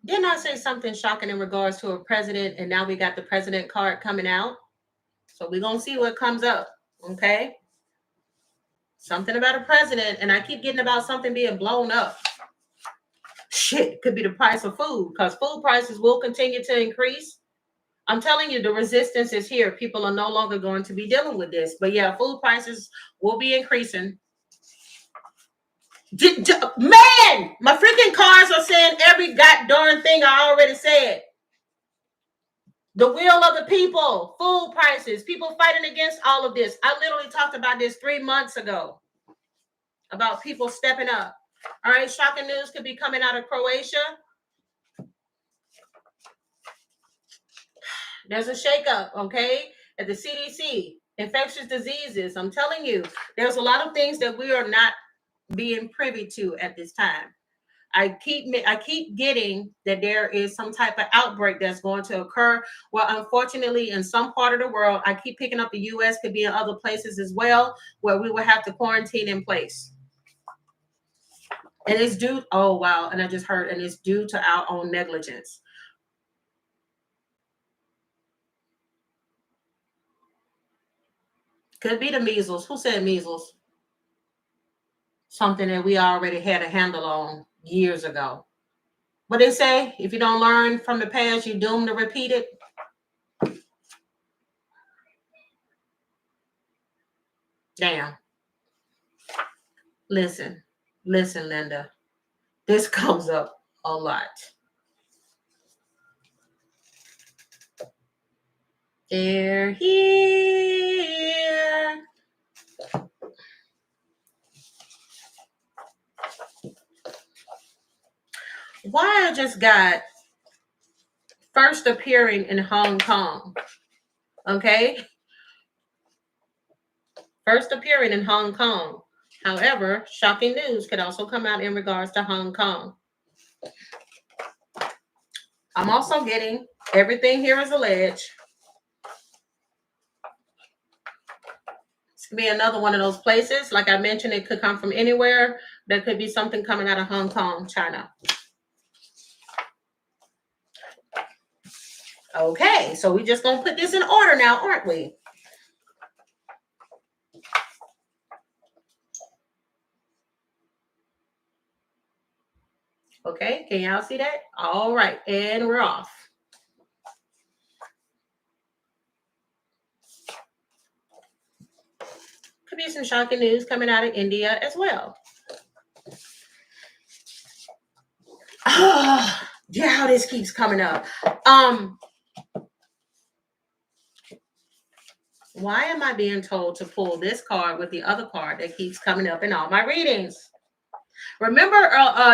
Didn't I say something shocking in regards to a president? And now we got the president card coming out. So we're going to see what comes up. Okay. Something about a president. And I keep getting about something being blown up. Shit, could be the price of food because food prices will continue to increase. I'm telling you, the resistance is here. People are no longer going to be dealing with this. But yeah, food prices will be increasing. Man, my freaking cars are saying every goddamn thing I already said. The will of the people, food prices, people fighting against all of this. I literally talked about this 3 months ago about people stepping up. All right, shocking news could be coming out of Croatia. There's a shakeup, okay, at the CDC, infectious diseases. I'm telling you, there's a lot of things that we are not being privy to at this time. I keep getting that there is some type of outbreak that's going to occur. Well, unfortunately, in some part of the world, I keep picking up the U.S. could be in other places as well, where we will have to quarantine in place. And it's due. Oh wow! And I just heard, and it's due to our own negligence. Could be the measles. Who said measles? Something that we already had a handle on years ago. What they say, if you don't learn from the past, you're doomed to repeat it. Damn. Listen, Linda. This comes up a lot. They're here. Why I just got first appearing in Hong Kong. Okay. First appearing in Hong Kong. However, shocking news could also come out in regards to Hong Kong. I'm also getting everything here is alleged. It's going to be another one of those places. Like I mentioned, it could come from anywhere. There could be something coming out of Hong Kong, China. Okay, so we just going to put this in order now, aren't we? Okay, can y'all see that? All right, and we're off. Could be some shocking news coming out of India as well. Yeah, how this keeps coming up. Why am I being told to pull this card with the other card that keeps coming up in all my readings? Remember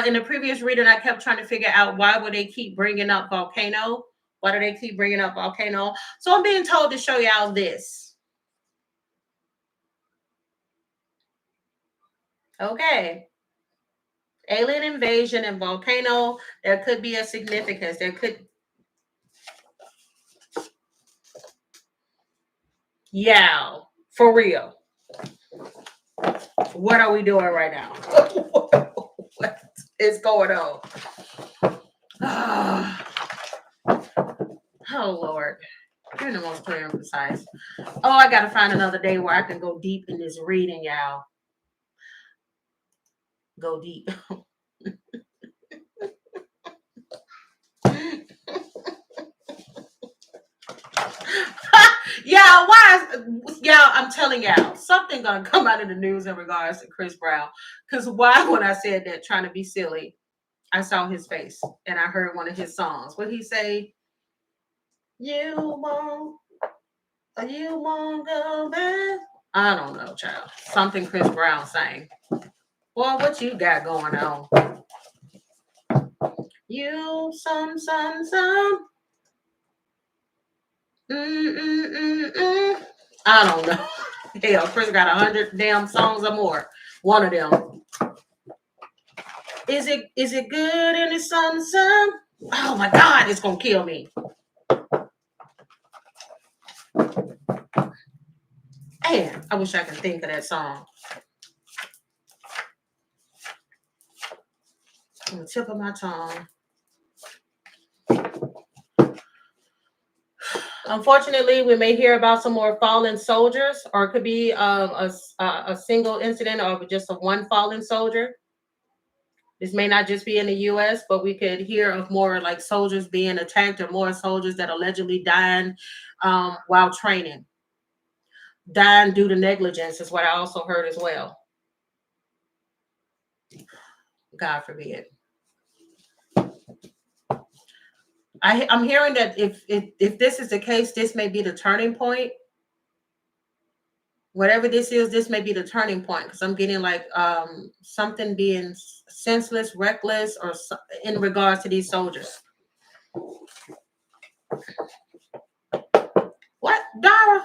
in the previous reading, I kept trying to figure out why would they keep bringing up volcano? Why do they keep bringing up volcano? So I'm being told to show y'all this. Okay. Alien invasion and volcano. There could be a significance. There could. Yeah, for real. What are we doing right now? What is going on? Oh, Lord. You're the most clear and precise. Oh, I got to find another day where I can go deep in this reading, y'all. Go deep. Yeah, I'm telling y'all, something gonna come out of the news in regards to Chris Brown. Because why, when I said that, trying to be silly, I saw his face and I heard one of his songs. What he say? You won't go back. I don't know, child. Something Chris Brown sang. Boy, what you got going on? You some. I don't know. Hell, Chris got 100 damn songs or more. One of them. Is it good in the sun? Oh my God, it's gonna kill me. Man, I wish I could think of that song. On the tip of my tongue. Unfortunately, we may hear about some more fallen soldiers, or it could be a single incident of just one fallen soldier. This may not just be in the U.S., but we could hear of more like soldiers being attacked or more soldiers that allegedly dying while training. Dying due to negligence is what I also heard as well. God forbid. I'm hearing that if this is the case, this may be the turning point. Whatever this is, this may be the turning point, because I'm getting like something being senseless, reckless, or in regards to these soldiers. What, Dara?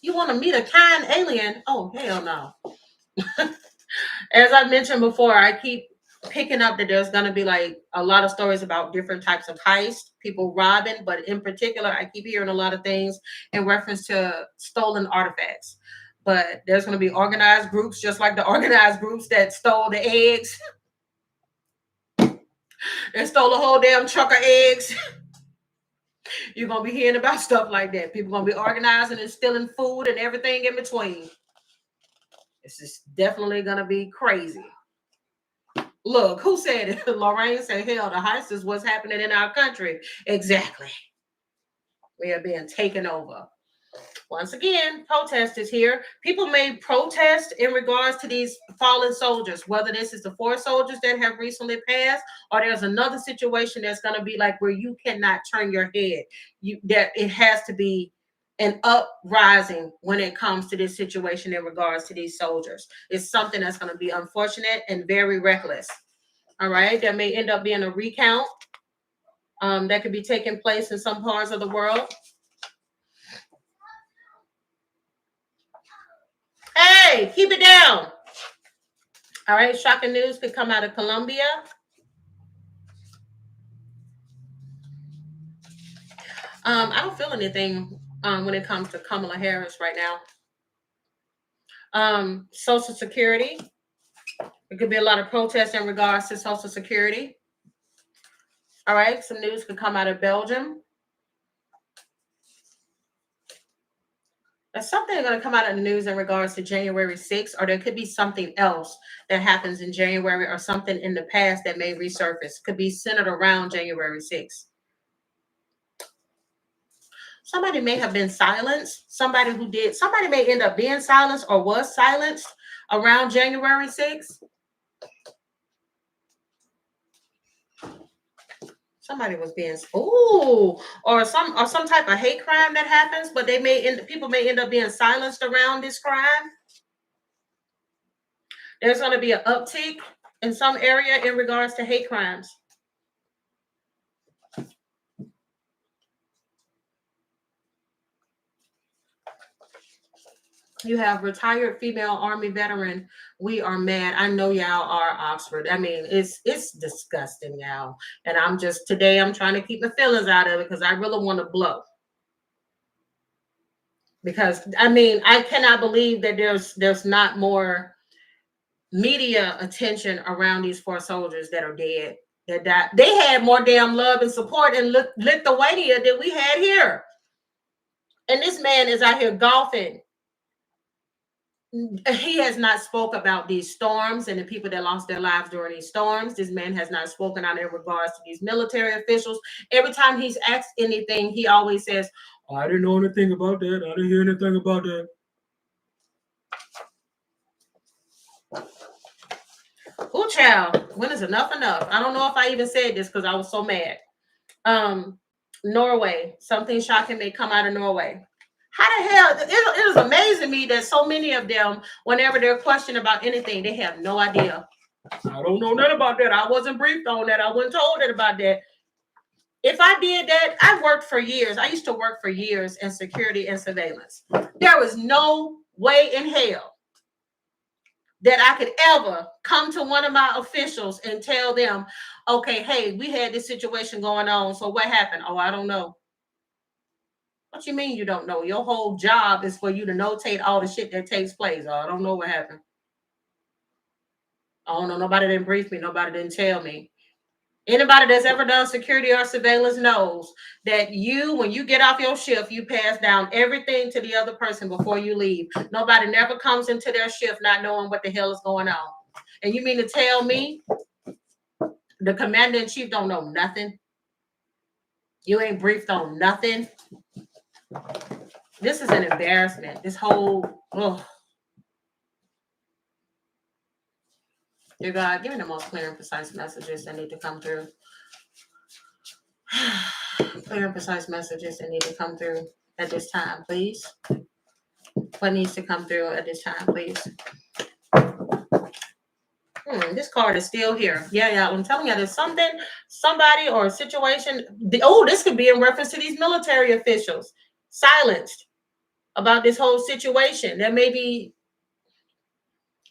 You want to meet a kind alien? Oh, hell no. As I mentioned before, I keep picking up that there's going to be like a lot of stories about different types of heists, people robbing, but in particular, I keep hearing a lot of things in reference to stolen artifacts. But there's going to be organized groups, just like the organized groups that stole the eggs. They stole a whole damn truck of eggs. You're going to be hearing about stuff like that. People going to be organizing and stealing food and everything in between. This is definitely going to be crazy. Look, who said it? Lorraine said, hell, the heist is what's happening in our country. Exactly. We are being taken over. Once again, protest is here. People may protest in regards to these fallen soldiers, whether this is the 4 soldiers that have recently passed, or there's another situation that's going to be like where you cannot turn your head. That it has to be an uprising when it comes to this situation in regards to these soldiers. It's something that's going to be unfortunate and very reckless. All right. There may end up being a recount that could be taking place in some parts of the world. Hey, keep it down. All right. Shocking news could come out of Colombia. I don't feel anything when it comes to Kamala Harris right now. Social Security. There could be a lot of protests in regards to Social Security. All right. Some news could come out of Belgium. There's something going to come out of the news in regards to January 6th, or there could be something else that happens in January or something in the past that may resurface. Could be centered around January 6th. Somebody may have been silenced. Somebody may end up being silenced or was silenced around January 6th. Somebody was being or some type of hate crime that happens, but people may end up being silenced around this crime. There's going to be an uptick in some area in regards to hate crimes. You have retired female Army veteran. We are mad. I know y'all are Oxford. I mean, it's disgusting, y'all. And I'm trying to keep my feelings out of it because I really want to blow. Because I mean, I cannot believe that there's not more media attention around these 4 soldiers that are dead. That died. They had more damn love and support in Lithuania than we had here. And this man is out here golfing. He has not spoke about these storms and the people that lost their lives during these storms. This man has not spoken out in regards to these military officials. Every time he's asked anything, he always says, oh, I didn't know anything about that. I didn't hear anything about that. Oh, child, when is enough? I don't know if I even said this because I was so mad. Norway, something shocking may come out of Norway. How the hell? It is amazing to me that so many of them, whenever they're questioned about anything, they have no idea. I don't know nothing about that. I wasn't briefed on that. I wasn't told about that. If I did that, I worked for years. I used to work for years in security and surveillance. There was no way in hell that I could ever come to one of my officials and tell them, okay, hey, we had this situation going on. So what happened? Oh, I don't know. What you mean you don't know? Your whole job is for you to notate all the shit that takes place. Oh, I don't know what happened. Oh, no, nobody didn't brief me. Nobody didn't tell me. Anybody that's ever done security or surveillance knows that when you get off your shift, you pass down everything to the other person before you leave. Nobody never comes into their shift not knowing what the hell is going on. And you mean to tell me the commander-in-chief don't know nothing? You ain't briefed on nothing? This is an embarrassment. This whole, Dear God, give me the most clear and precise messages that need to come through. Clear and precise messages that need to come through at this time, please. What needs to come through at this time, please? This card is still here. Yeah, I'm telling you, there's somebody or a situation. This could be in reference to these military officials silenced about this whole situation. There may be,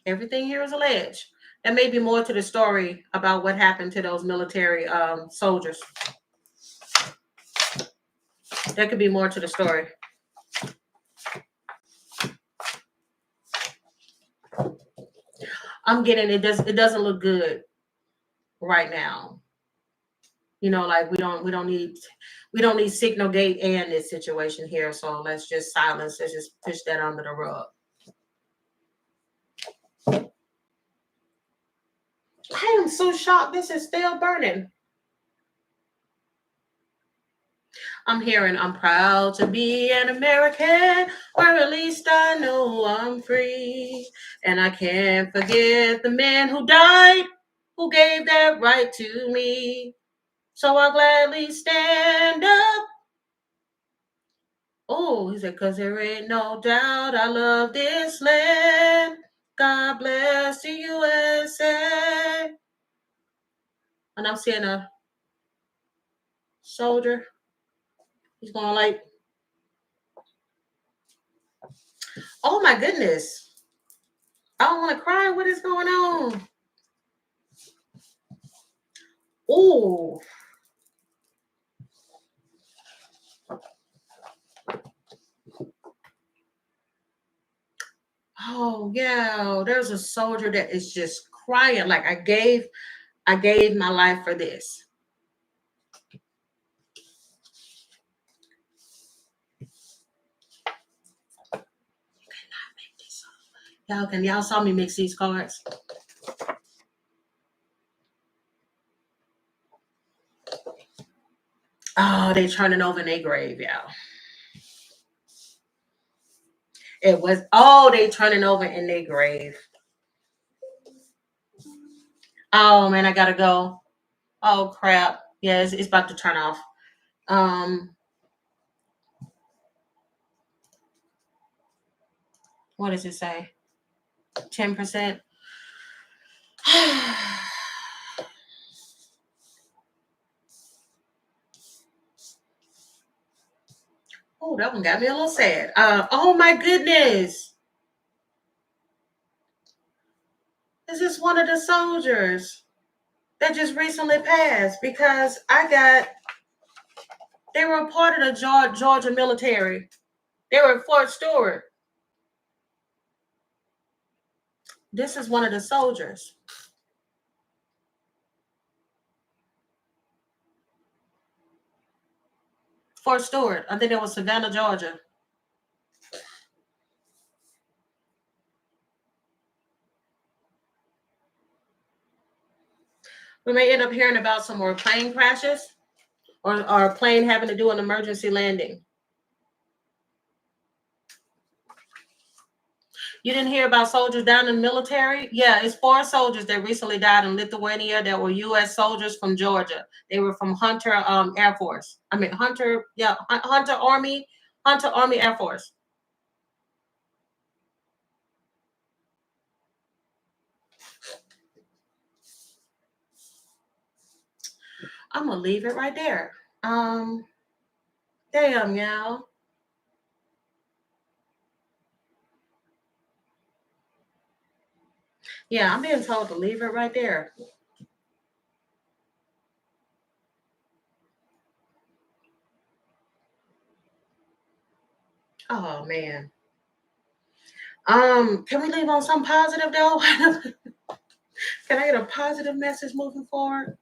everything here is alleged. There may be more to the story about what happened to those military soldiers. There could be more to the story. I'm getting it. It doesn't look good right now. You know, like we don't need signal gate and this situation here. So let's just silence. Let's just push that under the rug. I am so shocked. This is still burning. I'm hearing, I'm proud to be an American, or at least I know I'm free. And I can't forget the man who died, who gave that right to me. So I'll gladly stand up Oh, he said, because there ain't no doubt I love this land. God bless the USA. And I'm seeing a soldier. He's going like, oh my goodness. I don't want to cry. What is going on? Oh. Oh yeah. There's a soldier that is just crying. Like I gave my life for this. Y'all saw me mix these cards? Oh, they turning over in their grave, y'all. It was, oh, they turning over in their grave. Oh man, I gotta go. Oh crap. Yeah, it's about to turn off. What does it say? 10%. Oh, that one got me a little sad. Oh my goodness. This is one of the soldiers that just recently passed because they were a part of the Georgia military. They were at Fort Stewart. This is one of the soldiers. Fort Stewart. I think it was Savannah, Georgia. We may end up hearing about some more plane crashes or a plane having to do an emergency landing. You didn't hear about soldiers down in the military? Yeah, it's 4 soldiers that recently died in Lithuania that were U.S. soldiers from Georgia. They were from Hunter Air Force. Hunter Army Air Force. I'm gonna leave it right there. Damn, y'all. Yeah, I'm being told to leave it right there. Oh man. Can we leave on some positive though? Can I get a positive message moving forward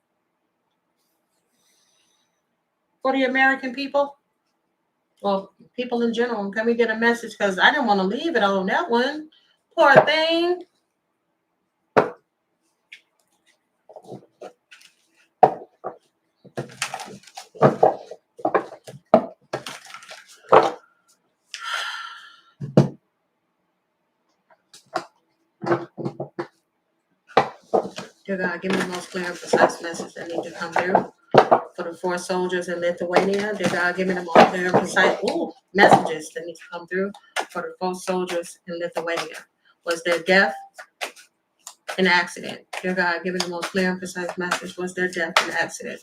for the American people? Well, people in general. Can we get a message? Because I didn't want to leave it on that one. Poor thing. Dear God, give me the most clear and precise message that need to come through for the 4 soldiers in Lithuania. Dear God, give me the most clear and precise messages that need to come through for the 4 soldiers in Lithuania. Was there death? An accident? Dear God, give me the most clear and precise message. Was there death? An accident?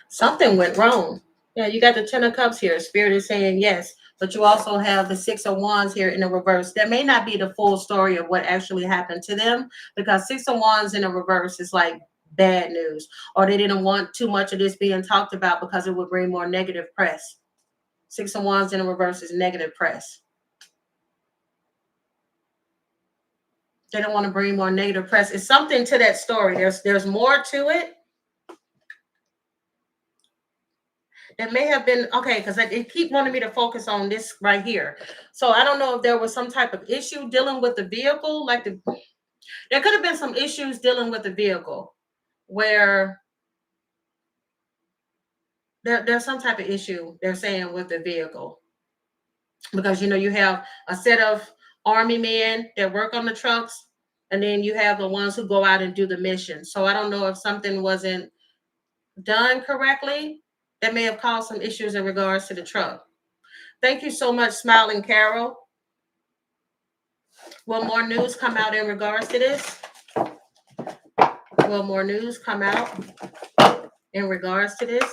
Something went wrong. Yeah, you got the 10 of cups here. Spirit is saying yes, but you also have the 6 of wands here in the reverse. That may not be the full story of what actually happened to them, because 6 of wands in the reverse is like bad news, or they didn't want too much of this being talked about because it would bring more negative press. 6 of wands in the reverse is negative press. They don't want to bring more negative press. It's something to that story. There's more to it. It may have been okay because they keep wanting me to focus on this right here. So I don't know if there was some type of issue dealing with the vehicle. There could have been some issues dealing with the vehicle where there's some type of issue they're saying with the vehicle, because you have a set of army men that work on the trucks, And then you have the ones who go out and do the mission. So I don't know if something wasn't done correctly that may have caused some issues in regards to the truck. Thank you so much, Smiling Carol. Will more news come out in regards to this? Will more news come out in regards to this?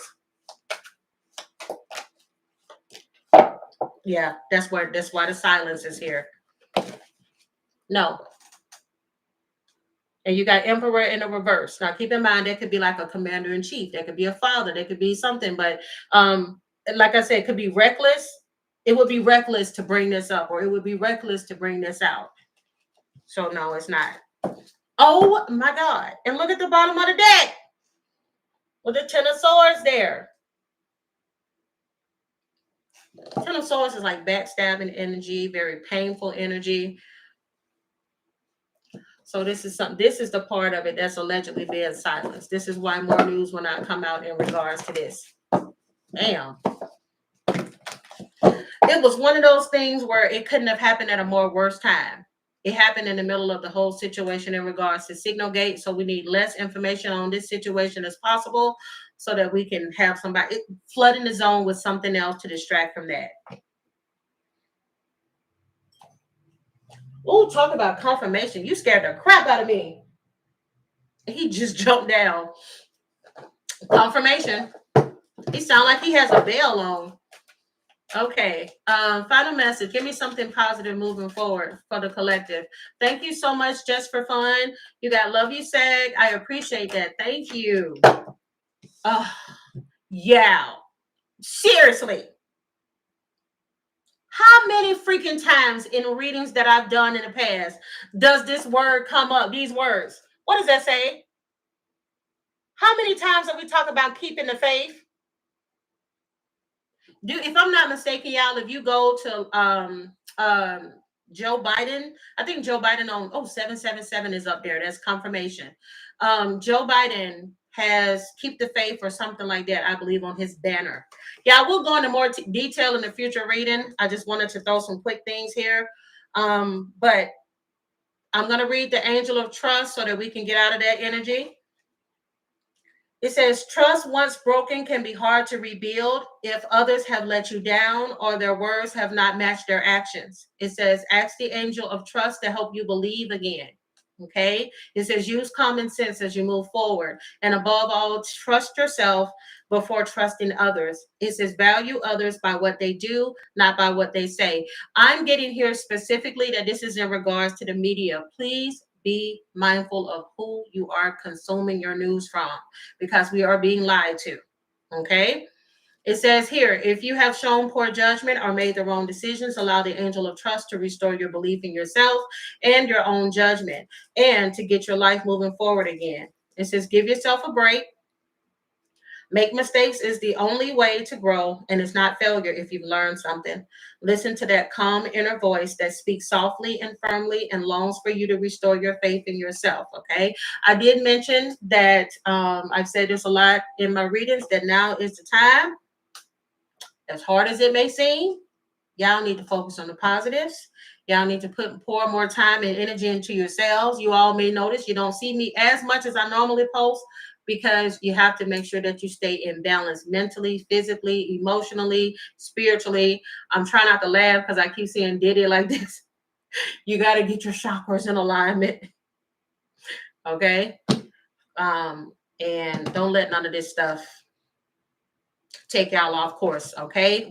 Yeah, that's why the silence is here. No. And you got Emperor in the reverse. Now keep in mind that could be like a commander in chief, that could be a father, that could be something, but like I said, it could be reckless. It would be reckless to bring this up, or it would be reckless to bring this out. So no, it's not. Oh my God. And look at the bottom of the deck with the Ten of Swords there. Ten of Swords is like backstabbing energy, very painful energy. So this is the part of it that's allegedly being silenced. This is why more news will not come out in regards to this. Damn. It was one of those things where it couldn't have happened at a more worse time. It happened in the middle of the whole situation in regards to Signal Gate. So we need less information on this situation as possible so that we can have somebody flooding the zone with something else to distract from that. Oh, talk about confirmation. You scared the crap out of me. He just jumped down. Confirmation. He sounds like he has a bell on. Okay. Final message. Give me something positive moving forward for the collective. Thank you so much, just for fun. You got love you, Sag. I appreciate that. Thank you. Yeah. Seriously. How many freaking times in readings that I've done in the past does this word come up? These words. What does that say? How many times have we talked about keeping the faith? If I'm not mistaken, y'all, if you go to Joe Biden, I think Joe Biden on 777 is up there. That's confirmation. Joe Biden has keep the faith or something like that, I believe, on his banner. Yeah, we'll go into more detail in the future reading. I just wanted to throw some quick things here. But I'm going to read the Angel of Trust so that we can get out of that energy. It says, trust once broken can be hard to rebuild if others have let you down or their words have not matched their actions. It says, ask the angel of trust to help you believe again. Okay. It says, use common sense as you move forward. And above all, trust yourself before trusting others. It says, value others by what they do, not by what they say. I'm getting here specifically that this is in regards to the media. Please be mindful of who you are consuming your news from, because we are being lied to. Okay. It says here, if you have shown poor judgment or made the wrong decisions, allow the angel of trust to restore your belief in yourself and your own judgment, and to get your life moving forward again. It says, give yourself a break. Make mistakes is the only way to grow, and it's not failure if you've learned something. Listen to that calm inner voice that speaks softly and firmly and longs for you to restore your faith in yourself, okay? I did mention that I've said this a lot in my readings, that now is the time. As hard as it may seem, y'all need to focus on the positives. Y'all need to pour more time and energy into yourselves. You all may notice you don't see me as much as I normally post, because you have to make sure that you stay in balance mentally, physically, emotionally, spiritually. I'm trying not to laugh because I keep seeing Diddy like this. You got to get your chakras in alignment. Okay? And don't let none of this stuff take y'all off course. Okay?